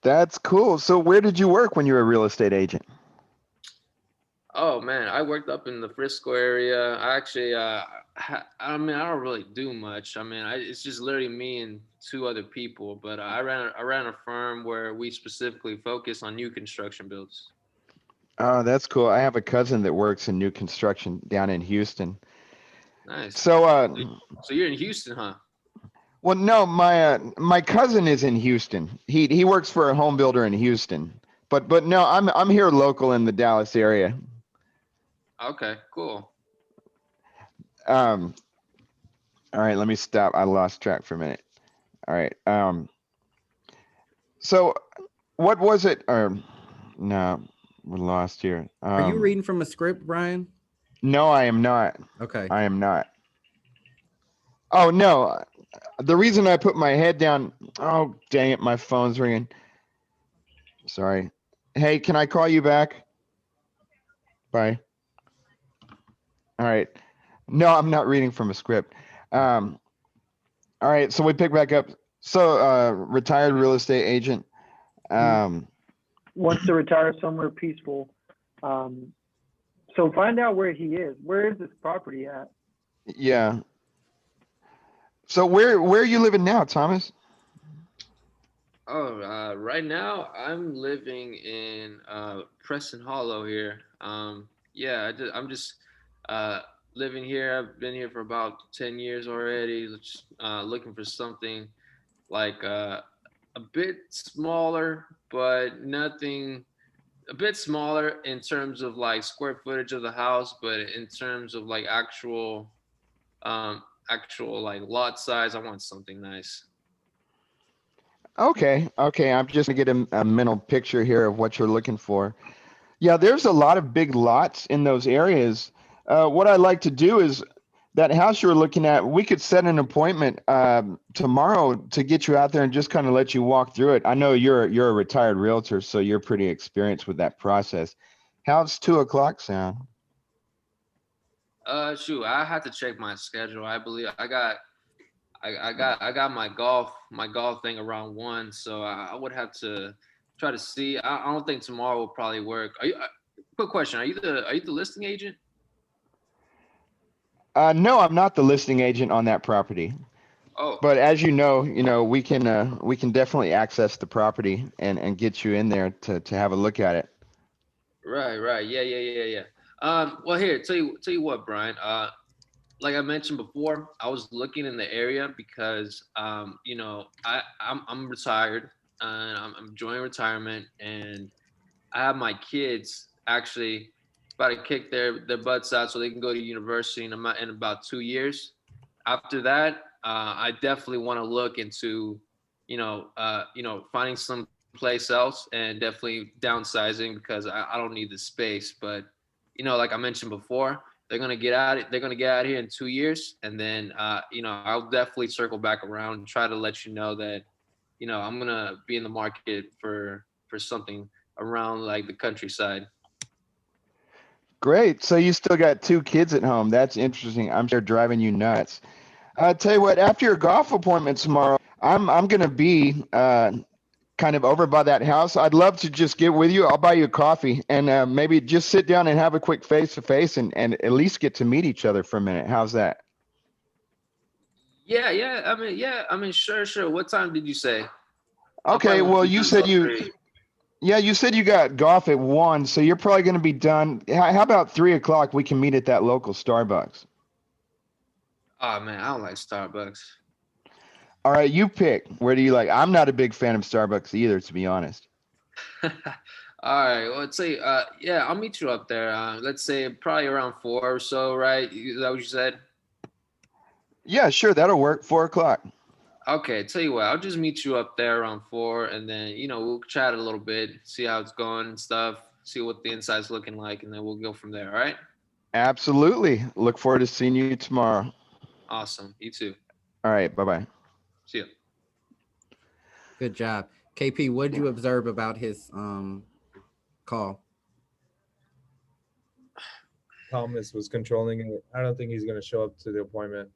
That's cool. So where did you work when you were a real estate agent? Oh man, I worked up in the Frisco area. I actually, I don't really do much. It's just literally me and 2 other people. But I ran a firm where we specifically focus on new construction builds. Oh, that's cool. I have a cousin that works in new construction down in Houston. Nice. So, So you're in Houston, huh? well, no, my cousin is in Houston. He works for a home builder in Houston. But no, I'm here local in the Dallas area. Okay, cool. All right, let me stop. I lost track for a minute. All right. So what was it? Or no, we're lost here. Are you reading from a script, Brian? No, I am not. Okay. I am not. Oh no, The reason I put my head down, oh, dang it, my phone's ringing. Sorry. Hey, can I call you back? Bye. All right. No, I'm not reading from a script. Um, all right, so we pick back up. So, retired real estate agent. Um, Wants to retire somewhere peaceful. Um, so find out where he is. Where is this property at? yeah. So where are you living now, Thomas? Oh, right now I'm living in Preston Hollow here. I'm just uh, living here. I've been here for about 10 years already. Just looking for something like a bit smaller, but nothing. A bit smaller in terms of like square footage of the house, but in terms of like actual like lot size, I want something nice. Okay, okay. I'm just gonna get a mental picture here of what you're looking for. Yeah, there's a lot of big lots in those areas. What I'd like to do is that house you were looking at, we could set an appointment tomorrow to get you out there and just kind of let you walk through it. I know you're a retired realtor, so you're pretty experienced with that process. How's 2 o'clock sound? Shoot, I had to check my schedule. I believe I got my golf thing around 1, so I would have to try to see. I don't think tomorrow will probably work. Quick question: Are you the listing agent? No, I'm not the listing agent on that property. Oh, But as we can definitely access the property and get you in there to have a look at it. right. Yeah. Well, here, tell you what, Brian. Like I mentioned before, I was looking in the area because, I'm retired and I'm enjoying retirement, and I have my kids actually about to kick their butts out so they can go to university in about 2 years. After that, I definitely want to look into, finding some place else and definitely downsizing because I don't need the space. But like I mentioned before, they're gonna get out here in 2 years, and then I'll definitely circle back around and try to let you know that I'm gonna be in the market for something around like the countryside. Great. So you still got 2 kids at home. That's interesting. I'm sure driving you nuts. Tell you what, after your golf appointment tomorrow, I'm gonna be kind of over by that house. I'd love to just get with you. I'll buy you a coffee and maybe just sit down and have a quick face to face and at least get to meet each other for a minute. How's that? Yeah. I mean, sure. What time did you say? I'll Okay, probably want well, to do till 3. you said you got golf at 1, so you're probably going to be done. How about 3 o'clock? We can meet at that local Starbucks. Oh man, I don't like Starbucks. All right, you pick. Where do you like? I'm not a big fan of Starbucks either, to be honest. All right. Well, let's say, yeah, I'll meet you up there. Let's say probably around 4 or so, right? Is that what you said? Yeah, sure, that'll work. 4 o'clock. Okay. Tell you what, I'll just meet you up there around 4, and then we'll chat a little bit, see how it's going and stuff, see what the inside's looking like, and then we'll go from there. All right. Absolutely. Look forward to seeing you tomorrow. Awesome. You too. All right, bye bye. See you. Good job. KP, what did you observe about his call? Thomas was controlling it. I don't think he's gonna show up to the appointment.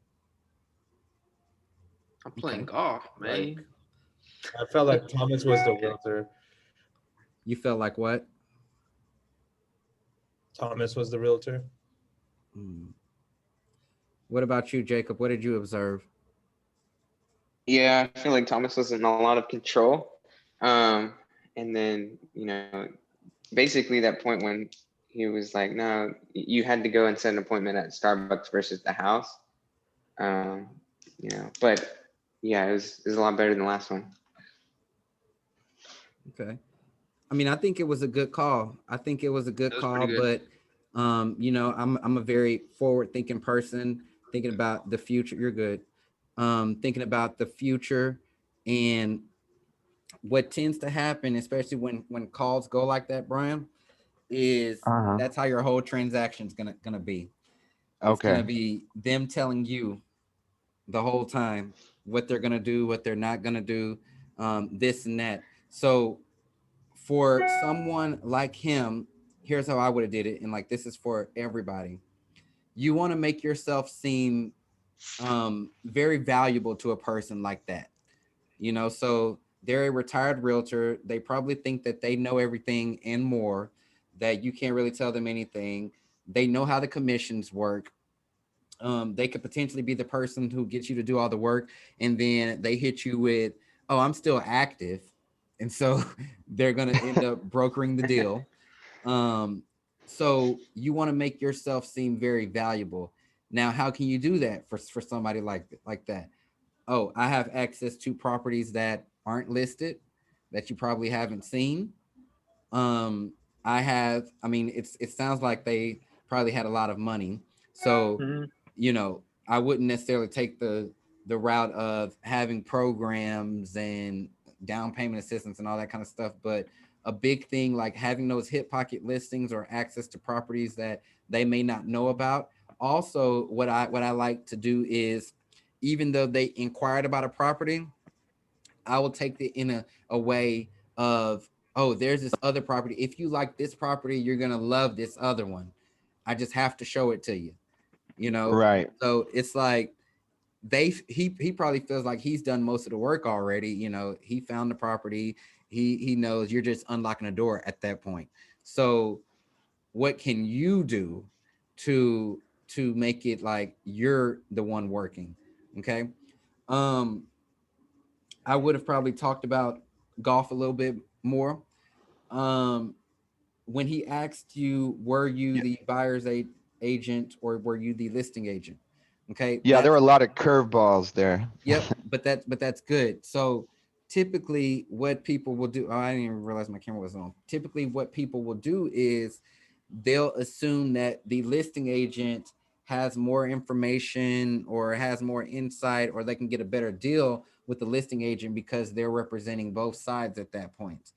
I'm playing Okay. golf, Like, man. I felt like Thomas was the realtor. You felt like what? Thomas was the realtor. Hmm. What about you, Jacob? What did you observe? Yeah, I feel like Thomas was in a lot of control. And then, basically that point when he was like, no, you had to go and set an appointment at Starbucks versus the house. Um, but yeah, it was a lot better than the last one. Okay. I mean, I think it was a good call. I think it was a good That was pretty call, good. but I'm a very forward thinking person, thinking about the future. You're good. Thinking about the future and what tends to happen, especially when calls go like that, Brian, is Uh-huh. that's how your whole transaction's gonna be. It's gonna Okay. be them telling you the whole time what they're gonna do, what they're not gonna do, this and that. So for someone like him, here's how I would have did it, and like this is for everybody. You want to make yourself seem very valuable to a person like that. So they're a retired realtor. They probably think that they know everything and more, that you can't really tell them anything. They know how the commissions work. They could potentially be the person who gets you to do all the work, and then they hit you with, "Oh, I'm still active," and so they're gonna end up brokering the deal. Um, so you want to make yourself seem very valuable. Now, how can you do that for somebody like that? Oh, I have access to properties that aren't listed, that you probably haven't seen. Um, I mean, it sounds like they probably had a lot of money. So, Hmm. I wouldn't necessarily take the route of having programs and down payment assistance and all that kind of stuff, but a big thing like having those hip pocket listings or access to properties that they may not know about. Also, what I like to do is, even though they inquired about a property, I will take it in a way of, oh, there's this other property. If you like this property, you're gonna love this other one. I just have to show it to you, you know. Right. So it's like he probably feels like he's done most of the work already. He found the property. He knows, you're just unlocking the door at that point. So what can you do to make it like you're the one working? Okay. Um, I would have probably talked about golf a little bit more. Um, when he asked you, were you Yeah. the agent or were you the listing agent? Okay, Yeah, there were a lot of curveballs there. yep, but that's good. So typically what people will do, oh, I didn't even realize my camera was on. Typically what people will do is they'll assume that the listing agent has more information or has more insight, or they can get a better deal with the listing agent because they're representing both sides at that point.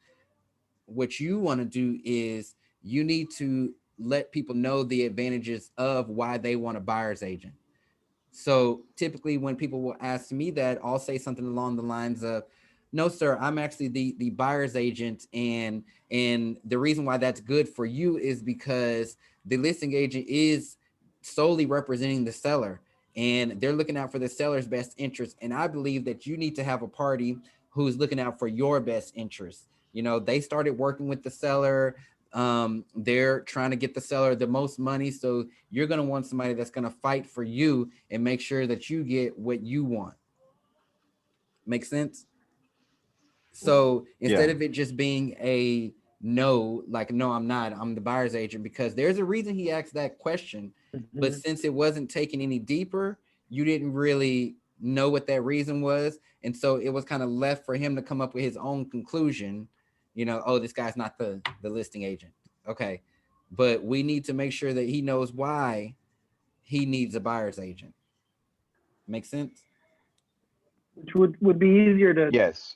What you want to do is you need to let people know the advantages of why they want a buyer's agent. So typically when people will ask me that, I'll say something along the lines of, no, sir, I'm actually the buyer's agent. And the reason why that's good for you is because the listing agent is solely representing the seller, and they're looking out for the seller's best interest. And I believe that you need to have a party who's looking out for your best interest. They started working with the seller. They're trying to get the seller the most money. So you're going to want somebody that's going to fight for you and make sure that you get what you want. Make sense? So instead Yeah. of it just being a no, like, no, I'm not, I'm the buyer's agent, because there's a reason he asked that question. But Hmm. since it wasn't taken any deeper, you didn't really know what that reason was. And so it was kind of left for him to come up with his own conclusion, oh, this guy's not the listing agent. Okay. But we need to make sure that he knows why he needs a buyer's agent. Make sense? Which would be easier to, Yes.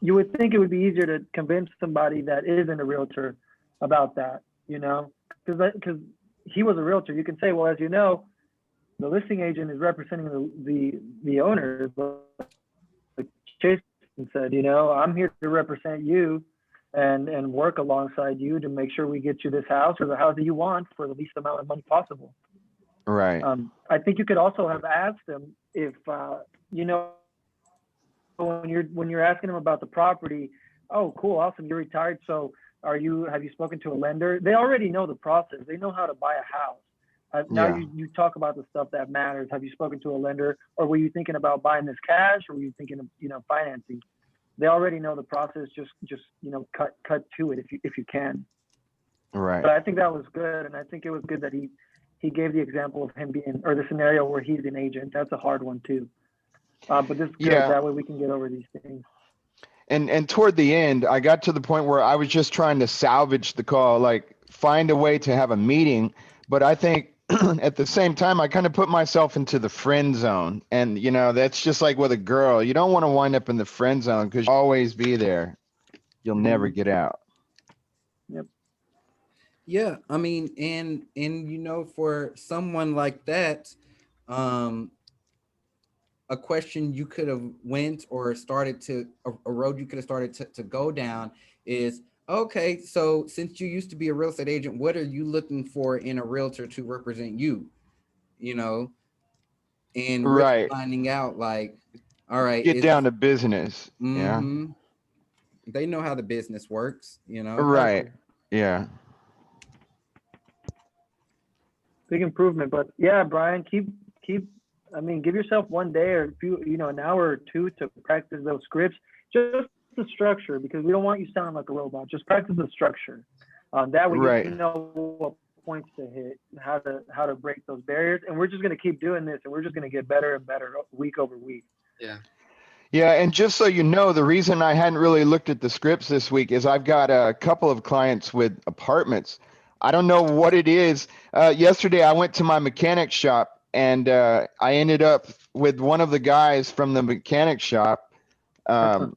you would think it would be easier to convince somebody that isn't a realtor about that, because he was a realtor. You can say, well, as you know, the listing agent is representing the owners. Like Jason said, I'm here to represent you and work alongside you to make sure we get you this house or the house that you want for the least amount of money possible. Right. I think you could also have asked them if you know when you're asking them about the property. Oh, cool, awesome, you're retired. So have you spoken to a lender? They already know the process. They know how to buy a house. Now Yeah. you talk about the stuff that matters. Have you spoken to a lender, or were you thinking about buying this cash, or were you thinking of financing? They already know the process. Just cut to it if you can. Right. But I think that was good, and I think it was good that he gave the example of him being, or the scenario where he's an agent. That's a hard one too. But this is good. Yeah. That way we can get over these things. And toward the end, I got to the point where I was just trying to salvage the call, like find a way to have a meeting. But I think at the same time, I kind of put myself into the friend zone. And, that's just like with a girl. You don't want to wind up in the friend zone because you'll always be there. You'll never Mhm. get out. Yep. Yeah, I mean, and for someone like that, um, a question you could have went or started to a road you could have started to go down is, okay, so since you used to be a real estate agent, what are you looking for in a realtor to represent you? You know, and really Right. finding out like, all right, Get down to business. Yeah. mm-hmm, they know how the business works, you know. Right. Exactly. Yeah. Big improvement. But yeah, Brian, keep. I mean, give yourself one day or a few, an hour or two to practice those scripts. Just the structure, because we don't want you sounding like a robot. Just practice the structure. That way Right. you know what points to hit, how to break those barriers. And we're just gonna keep doing this, and we're just gonna get better and better week over week. Yeah. Yeah, and just so you know, the reason I hadn't really looked at the scripts this week is I've got a couple of clients with apartments. I don't know what it is. Yesterday, I went to my mechanic shop, and I ended up with one of the guys from the mechanic shop. Um,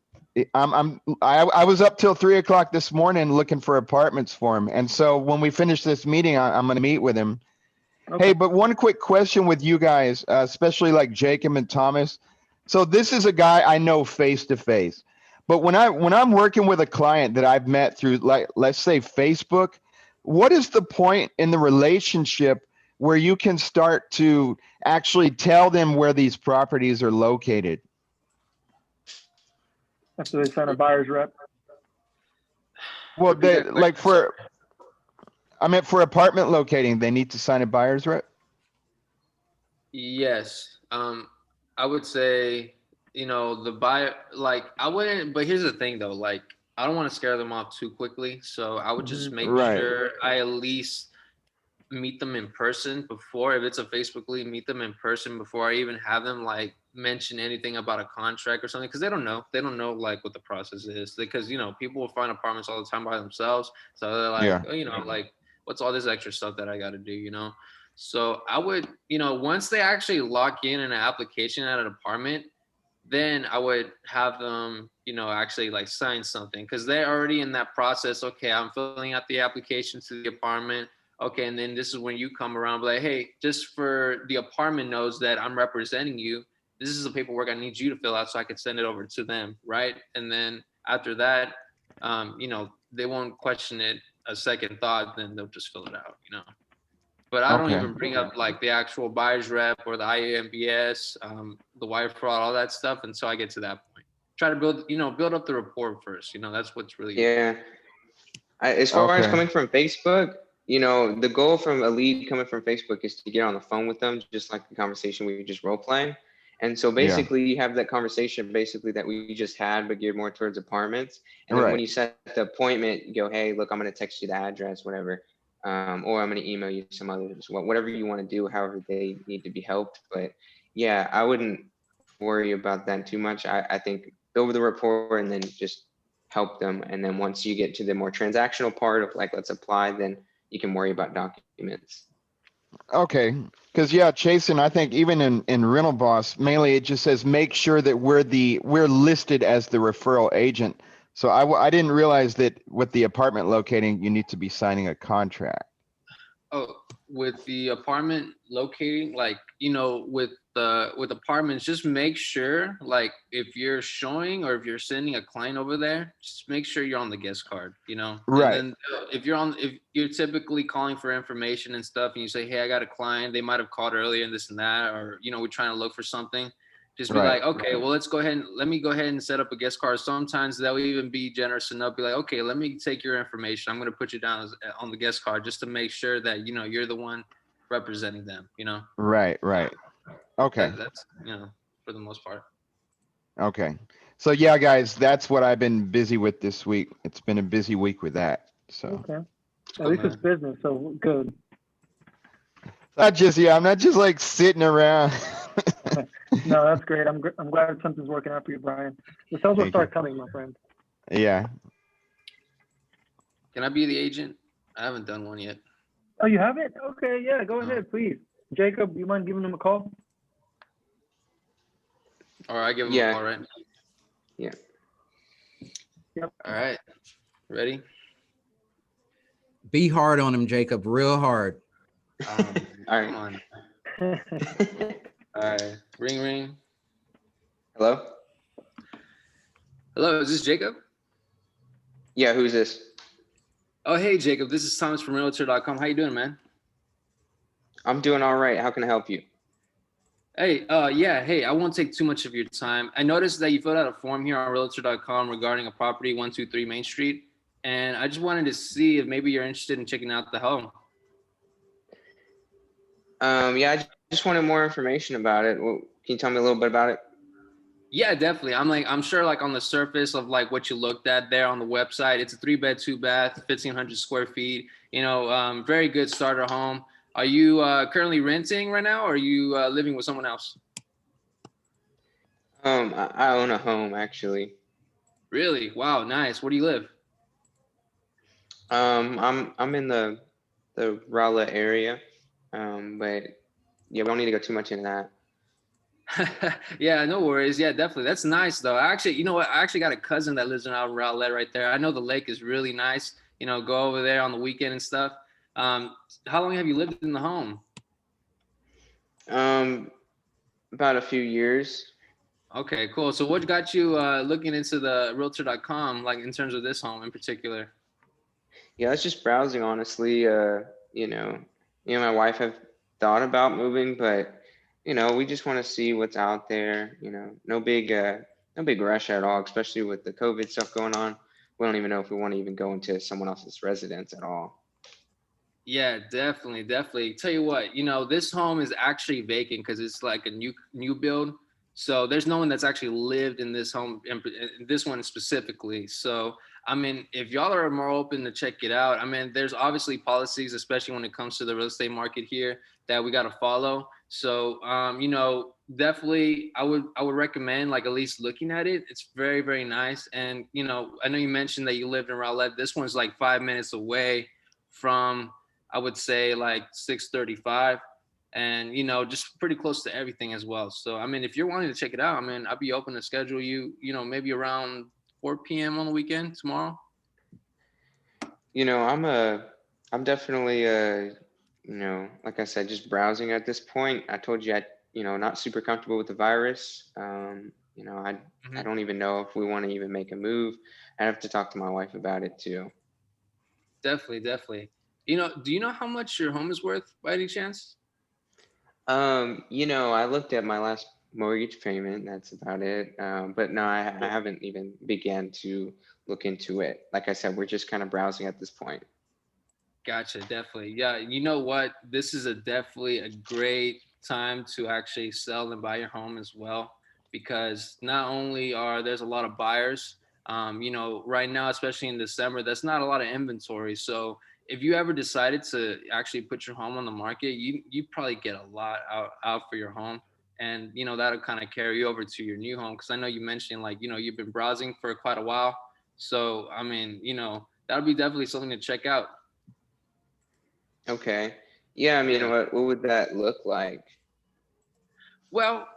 I was up till 3 o'clock this morning looking for apartments for him, and so when we finish this meeting, I'm going to meet with him. Okay. Hey, but one quick question with you guys, especially like Jacob and Thomas. So this is a guy I know face to face, but when I'm working with a client that I've met through, like, let's say Facebook, what is the point in the relationship where you can start to actually tell them where these properties are located? After they sign a buyer's rep. Well, Repeat they that like question. I meant for apartment locating, they need to sign a buyer's rep. Yes. I would say, the buyer, like, I wouldn't, but here's the thing though, like, I don't want to scare them off too quickly. So I would just make Right. sure I at least meet them in person before, if it's a Facebook lead, meet them in person before I even have them like mention anything about a contract or something. Cause they don't know like what the process is, because, people will find apartments all the time by themselves. So they're like, Yeah. like, what's all this extra stuff that I got to do? So I would, once they actually lock in an application at an apartment, then I would have them, actually like sign something, because they're already in that process. Okay, I'm filling out the application to the apartment. Okay, and then this is when you come around, like, hey, just for the apartment knows that I'm representing you. This is the paperwork I need you to fill out so I can send it over to them, right? And then after that, they won't question it a second thought. Then they'll just fill it out. But I don't Okay. even bring up like the actual buyer's rep or the IAMBS, the wire fraud, all that stuff until I get to that point. Try to build up the rapport first. That's what's really Yeah. As far as Okay. coming from Facebook, the goal from a lead coming from Facebook is to get on the phone with them, just like the conversation we just role playing. And so Yeah. basically you have that conversation basically that we just had, but geared more towards apartments. And then when Right. you set the appointment, you go, hey, look, I'm going to text you the address, whatever. Or I'm going to email you some others, whatever you want to do, however they need to be helped. But yeah, I wouldn't worry about that too much. I think build the rapport and then just help them. And then once you get to the more transactional part of like, let's apply, then you can worry about documents. Okay. Because yeah, Chasen, I think even in Rental Boss, mainly it just says make sure that we're listed as the referral agent. So I didn't realize that with the apartment locating, you need to be signing a contract. Oh, with the apartment locating, like, with apartments, just make sure, like, if you're showing or if you're sending a client over there, just make sure you're on the guest card, Right. And then if you're typically calling for information and stuff, and you say, hey, I got a client, they might have called earlier and this and that, or, we're trying to look for something. Just be Right. like, okay, well, let me go ahead and set up a guest card. Sometimes they'll even be generous enough, be like, okay, let me take your information. I'm going to put you down on the guest card just to make sure that, you're the one representing them, Right. Right. Okay. That's, for the most part. Okay. So yeah, guys, that's what I've been busy with this week. It's been a busy week with that. So Okay. At Cool, least man. it's business, so good. I'm not just like sitting around. No, that's great. I'm glad something's working out for you, Brian. The sales will Thank start you. coming, my friend. Yeah. Can I be the agent? I haven't done one yet. Oh, you have it? Okay, yeah, go No. ahead, please. Jacob, you mind giving him a call? Or I give them Yeah. a call, right? Yeah. Yep. All right. Ready? Be hard on him, Jacob, real hard. All right. Come on. All right. Ring, ring. Hello? Hello, is this Jacob? Yeah, who's this? Oh, hey, Jacob. This is Thomas from Realtor.com. How you doing, man? I'm doing all right. How can I help you? Hey, yeah, hey, I won't take too much of your time. I noticed that you filled out a form here on Realtor.com regarding a property, 123 Main Street, and I just wanted to see if maybe you're interested in checking out the home. Yeah, I just wanted more information about it. Well, can you tell me a little bit about it? Yeah, definitely. I'm sure like on the surface of like what you looked at there on the website, it's a 3-bed, 2-bath, 1,500 square feet. Very good starter home. Are you currently renting right now, or are you living with someone else? I own a home actually. Really? Wow, nice. Where do you live? I'm in the Raleigh area. But yeah, we don't need to go too much into that. Yeah, no worries. Yeah, definitely. That's nice though. I actually, you know what? I actually got a cousin that lives in out Rowlett right there. I know the lake is really nice. Go over there on the weekend and stuff. How long have you lived in the home? Um, about a few years. Okay, cool. So what got you looking into the realtor.com, like in terms of this home in particular? Yeah, I was just browsing honestly. You know, my wife have thought about moving, but we just want to see what's out there. No big rush at all, especially with the COVID stuff going on. We don't even know if we want to even go into someone else's residence at all. Yeah, definitely, definitely. Tell you what, this home is actually vacant because it's like a new build. So there's no one that's actually lived in this home, in this one specifically. So I mean, if y'all are more open to check it out, I mean, there's obviously policies, especially when it comes to the real estate market here, that we got to follow. So definitely, I would recommend like at least looking at it. It's very very nice, and I know you mentioned that you lived in Rowlett. This one's like 5 minutes away from, I would say, like 635, and just pretty close to everything as well. So I mean, if you're wanting to check it out, I mean, I'd be open to schedule you, maybe around 4 p.m. on the weekend tomorrow. I'm definitely like I said, just browsing at this point. I told you not super comfortable with the virus. I Mhm. don't even know if we want to even make a move. I have to talk to my wife about it too. Definitely, definitely. Do you know how much your home is worth by any chance? I looked at my last mortgage payment. That's about it. But no, I haven't even began to look into it. Like I said, we're just kind of browsing at this point. Gotcha, definitely. Yeah, you know what? This is definitely a great time to actually sell and buy your home as well, because not only are there's a lot of buyers, right now, especially in December, that's not a lot of inventory. So if you ever decided to actually put your home on the market, you probably get a lot out for your home, and that'll kind of carry you over to your new home. Because I know you mentioned like you've been browsing for quite a while, so I mean that'll be definitely something to check out. Okay. Yeah, I mean, Yeah. what would that look like? Well,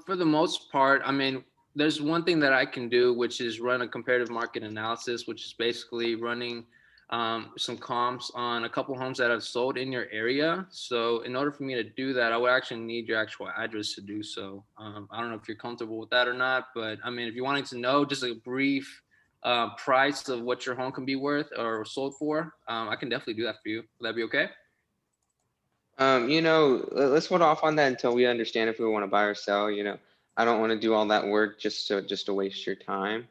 for the most part, I mean, there's one thing that I can do, which is run a comparative market analysis, which is basically running some comps on a couple homes that have sold in your area. So, in order for me to do that, I would actually need your actual address to do so. I don't know if you're comfortable with that or not, but I mean, if you wanted to know just a brief price of what your home can be worth or sold for, I can definitely do that for you. Would that be okay? Let's hold off on that until we understand if we want to buy or sell. I don't want to do all that work just to waste your time.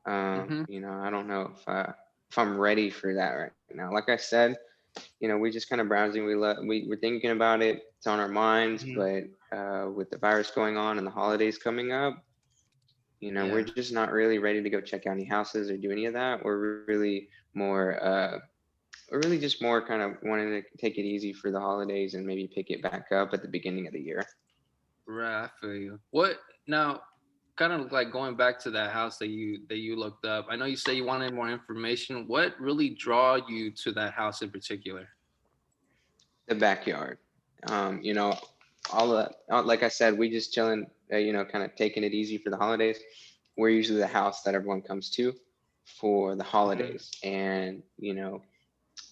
Mm-hmm. I don't know if I'm ready for that right now. Like I said, we just kind of browsing. We're thinking about it. It's on our minds, Mm-hmm. but with the virus going on and the holidays coming up, we're Yeah. just not really ready to go check out any houses or do any of that. We're really just more kind of wanting to take it easy for the holidays and maybe pick it back up at the beginning of the year. Right, I feel you. What now? Kind of like going back to that house that you looked up. I know you say you wanted more information. What really draw you to that house in particular? The backyard. All of that, like I said, we just chilling, kind of taking it easy for the holidays. We're usually the house that everyone comes to for the Hmm. holidays. And,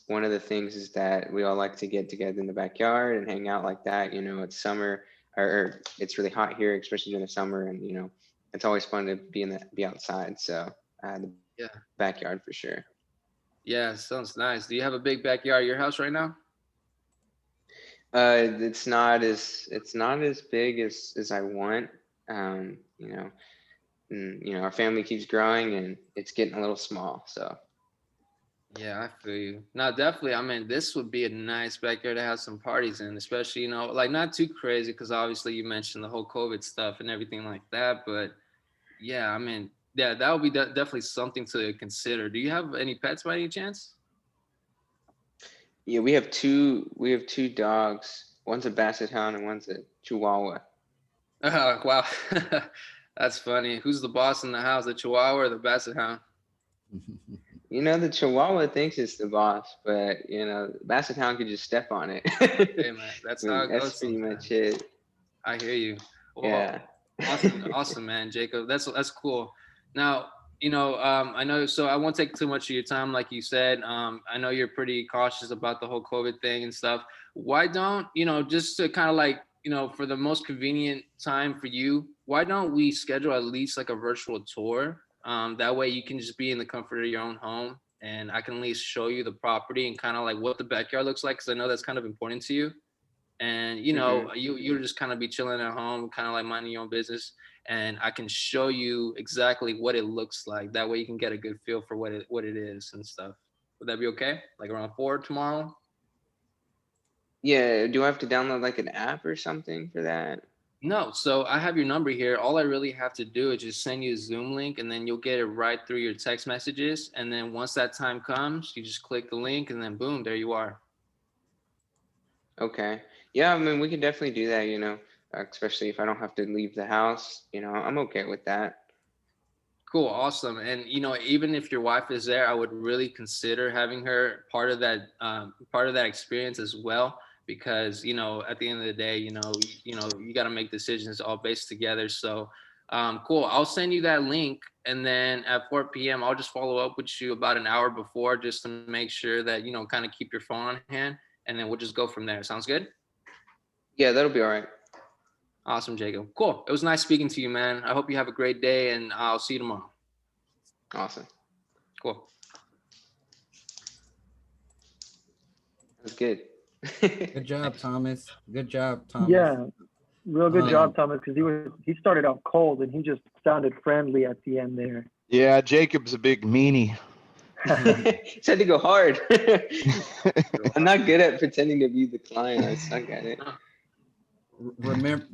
one of the things is that we all like to get together in the backyard and hang out like that. It's summer, or it's really hot here, especially during the summer. And, it's always fun to be outside. So the Yeah. backyard for sure. Yeah, sounds nice. Do you have a big backyard at your house right now? It's not as big as I want. You know, and our family keeps growing and it's getting a little small. So Yeah, I feel you. No, definitely. I mean, this would be a nice backyard to have some parties in, especially, like not too crazy because obviously you mentioned the whole COVID stuff and everything like that. But yeah, I mean, yeah, that would be definitely something to consider. Do you have any pets by any chance? yeah, we have two dogs. One's a basset hound and one's a chihuahua. Wow. That's funny. Who's the boss in the house, the Chihuahua or the Basset Hound? The chihuahua thinks it's the boss, but the basset hound could just step on it. Hey man, that's how But it that's goes pretty much sometimes. it. I hear you. Well, Yeah. awesome, awesome, man, Jacob. That's cool. Now, I know. So I won't take too much of your time, like you said. I know you're pretty cautious about the whole COVID thing and stuff. Why don't just to kind of like for the most convenient time for you? Why don't we schedule at least like a virtual tour? That way you can just be in the comfort of your own home, and I can at least show you the property and kind of like what the backyard looks like, because I know that's kind of important to you. And Hmm. you'll just kind of be chilling at home, kind of like minding your own business, and I can show you exactly what it looks like. That way you can get a good feel for what it is and stuff. Would that be okay, like around 4 tomorrow? Yeah. Do I have to download like an app or something for that? No, so I have your number here. All I really have to do is just send you a Zoom link, and then you'll get it right through your text messages. And then once that time comes, you just click the link, and then boom, there you are. Okay. Yeah. I mean, we can definitely do that. Especially if I don't have to leave the house. I'm okay with that. Cool, awesome. And even if your wife is there, I would really consider having her part of that experience as well, because at the end of the day, you got to make decisions all based together. So, cool. I'll send you that link, and then at 4 p.m., I'll just follow up with you about an hour before, just to make sure that kind of keep your phone on hand, and then we'll just go from there. Sounds good? Yeah, that'll be all right. Awesome, Jacob. Cool. It was nice speaking to you, man. I hope you have a great day, and I'll see you tomorrow. Awesome. Cool. That's good. Good job, Thomas. Good job, Thomas. Yeah, real good Um, job, Thomas, because he started off cold and he just sounded friendly at the end there. Yeah, Jacob's a big meanie. Just had to go hard. I'm not good at pretending to be the client. I suck at it. Remember,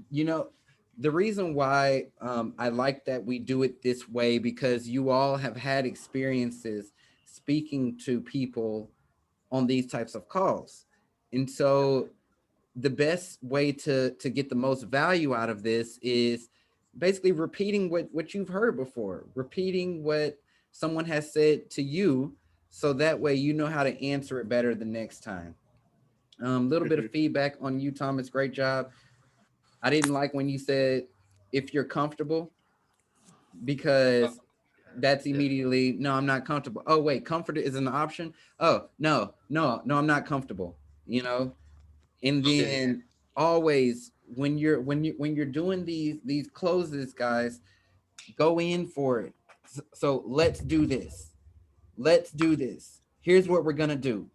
the reason why I like that we do it this way, because you all have had experiences speaking to people on these types of calls. And so the best way to get the most value out of this is basically repeating what you've heard before, repeating what someone has said to you, so that way you know how to answer it better the next time. Little bit of Mhm. feedback on you, Thomas. Great job. I didn't like when you said if you're comfortable, Oh, because that's yeah. immediately no, I'm not comfortable. Oh wait, comfort is an option. Oh no, no, no, I'm not comfortable. You know, and Okay. then always when you're doing these closes, guys, go in for it. So let's do this. Let's do this. Here's what we're gonna do.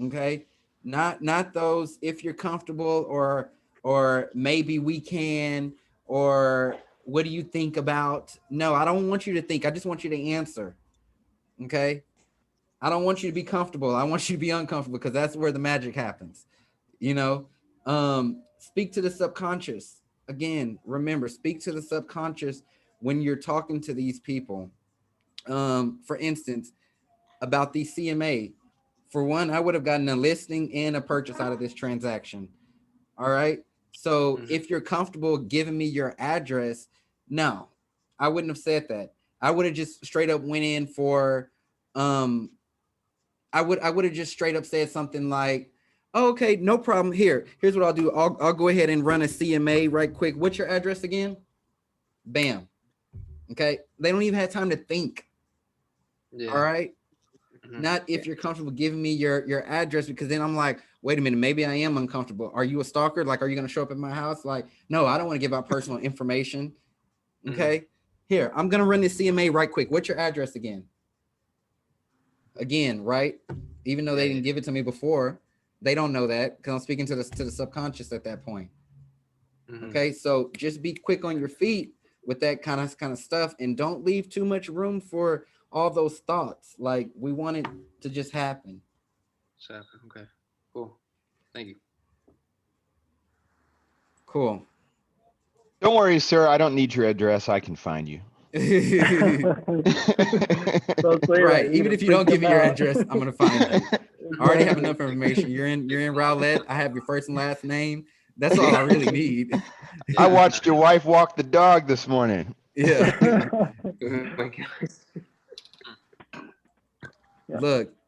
Okay, not those if you're comfortable, or maybe we can, or what do you think about. No, I don't want you to think. I just want you to answer. Okay, I don't want you to be comfortable. I want you to be uncomfortable, because that's where the magic happens. you know Speak to the subconscious. Again, remember, speak to the subconscious when you're talking to these people. For instance, about the CMA, for one, I would have gotten a listing and a purchase out of this transaction. All right, so Mhm. if you're comfortable giving me your address, no, I wouldn't have said that. I would have just straight up went in for um I would have just straight up said something like, oh, okay, no problem. Here's what I'll do. I'll go ahead and run a CMA right quick. What's your address again? Bam. Okay. They don't even have time to think. All Yeah. right. Mhm. Not Yeah. if you're comfortable giving me your address, because then I'm like, wait a minute, maybe I am uncomfortable. Are you a stalker? Like, are you gonna show up at my house? Like, no, I don't want to give out personal information. Okay. Here, I'm gonna run this CMA right quick. What's your address again? Again, right? Even though they didn't give it to me before, they don't know that because I'm speaking to the subconscious at that point. Okay, so just be quick on your feet with that kind of stuff, and don't leave too much room for all those thoughts. Like, we want it to just happen. Okay, cool. Thank you. Cool. Don't worry, sir. I don't need your address. I can find you. Don't say Right. that. Even if you don't give me your address, I'm gonna find you. I already have enough information. You're in Rowlett. I have your first and last name. That's all I really need. I watched your wife walk the dog this morning. Yeah. Oh my God. Yeah.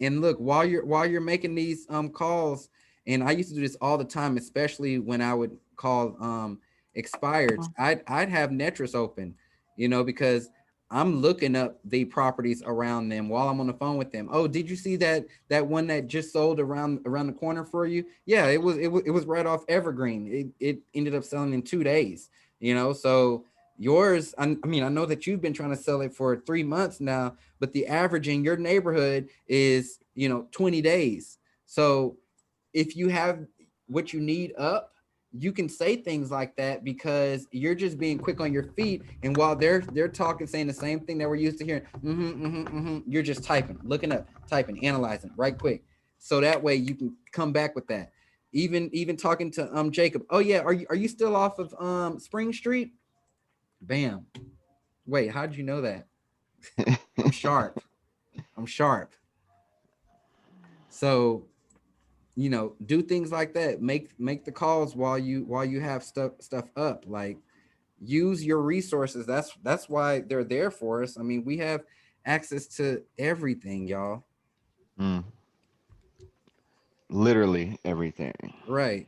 Look, while you're making these calls, and I used to do this all the time, especially when I would call expireds. I'd have Netris open, because I'm looking up the properties around them while I'm on the phone with them. Oh, did you see that one that just sold around the corner for you? Yeah, it was right off Evergreen. It ended up selling in 2 days. So yours, I mean, I know that you've been trying to sell it for 3 months now, but the average in your neighborhood is 20 days. So if you have what you need up, you can say things like that because you're just being quick on your feet. And while they're talking, saying the same thing that we're used to hearing, you're just typing, looking up, typing, analyzing right quick. So that way you can come back with that. Even talking to Jacob. Oh yeah, are you still off of Spring Street? Bam. Wait, how did you know that? I'm sharp. So, do things like that. Make the calls while you have stuff up. Like, use your resources. That's why they're there for us. I mean, we have access to everything, y'all. Literally everything. Right.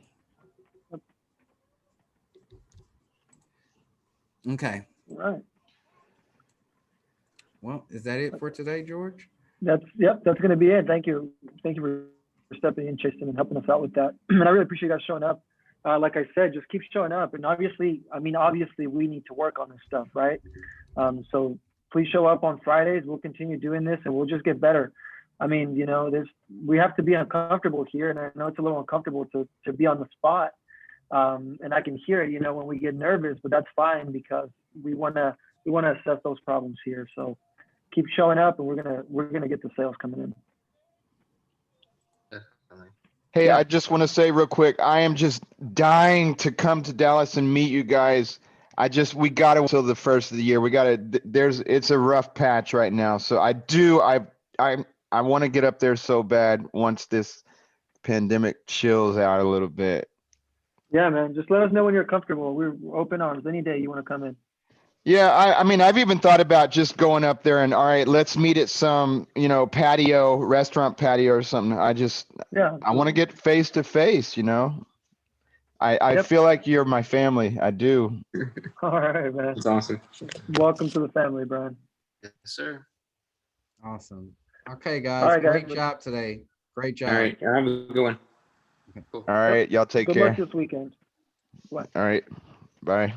Okay. Right. Well, is that it for today, George? That's going to be it. Thank you for stepping in, Jason, and helping us out with that. And I really appreciate you guys showing up. Like I said, just keep showing up. And obviously we need to work on this stuff, right? So please show up on Fridays. We'll continue doing this, and we'll just get better. I mean, we have to be uncomfortable here, and I know it's a little uncomfortable to be on the spot. And I can hear it, when we get nervous, but that's fine because we want to assess those problems here. So keep showing up, and we're gonna get the sales coming in. Hey, Yeah. I just want to say real quick, I am just dying to come to Dallas and meet you guys. We got to until the first of the year. It's a rough patch right now. So I want to get up there so bad once this pandemic chills out a little bit. Yeah, man. Just let us know when you're comfortable. We're open arms any day you want to come in. Yeah, I mean, I've even thought about just going up there and, all right, let's meet at some, restaurant patio or something. I want to get face to face, I Yep. feel like you're my family. I do. All right, man. That's awesome. Welcome to the family, Brian. Yes, sir. Awesome. Okay, guys. All right, guys. Great job today. Great job. All right. Have a good one. Cool. All right, y'all take Good care. luck this weekend. All right, bye.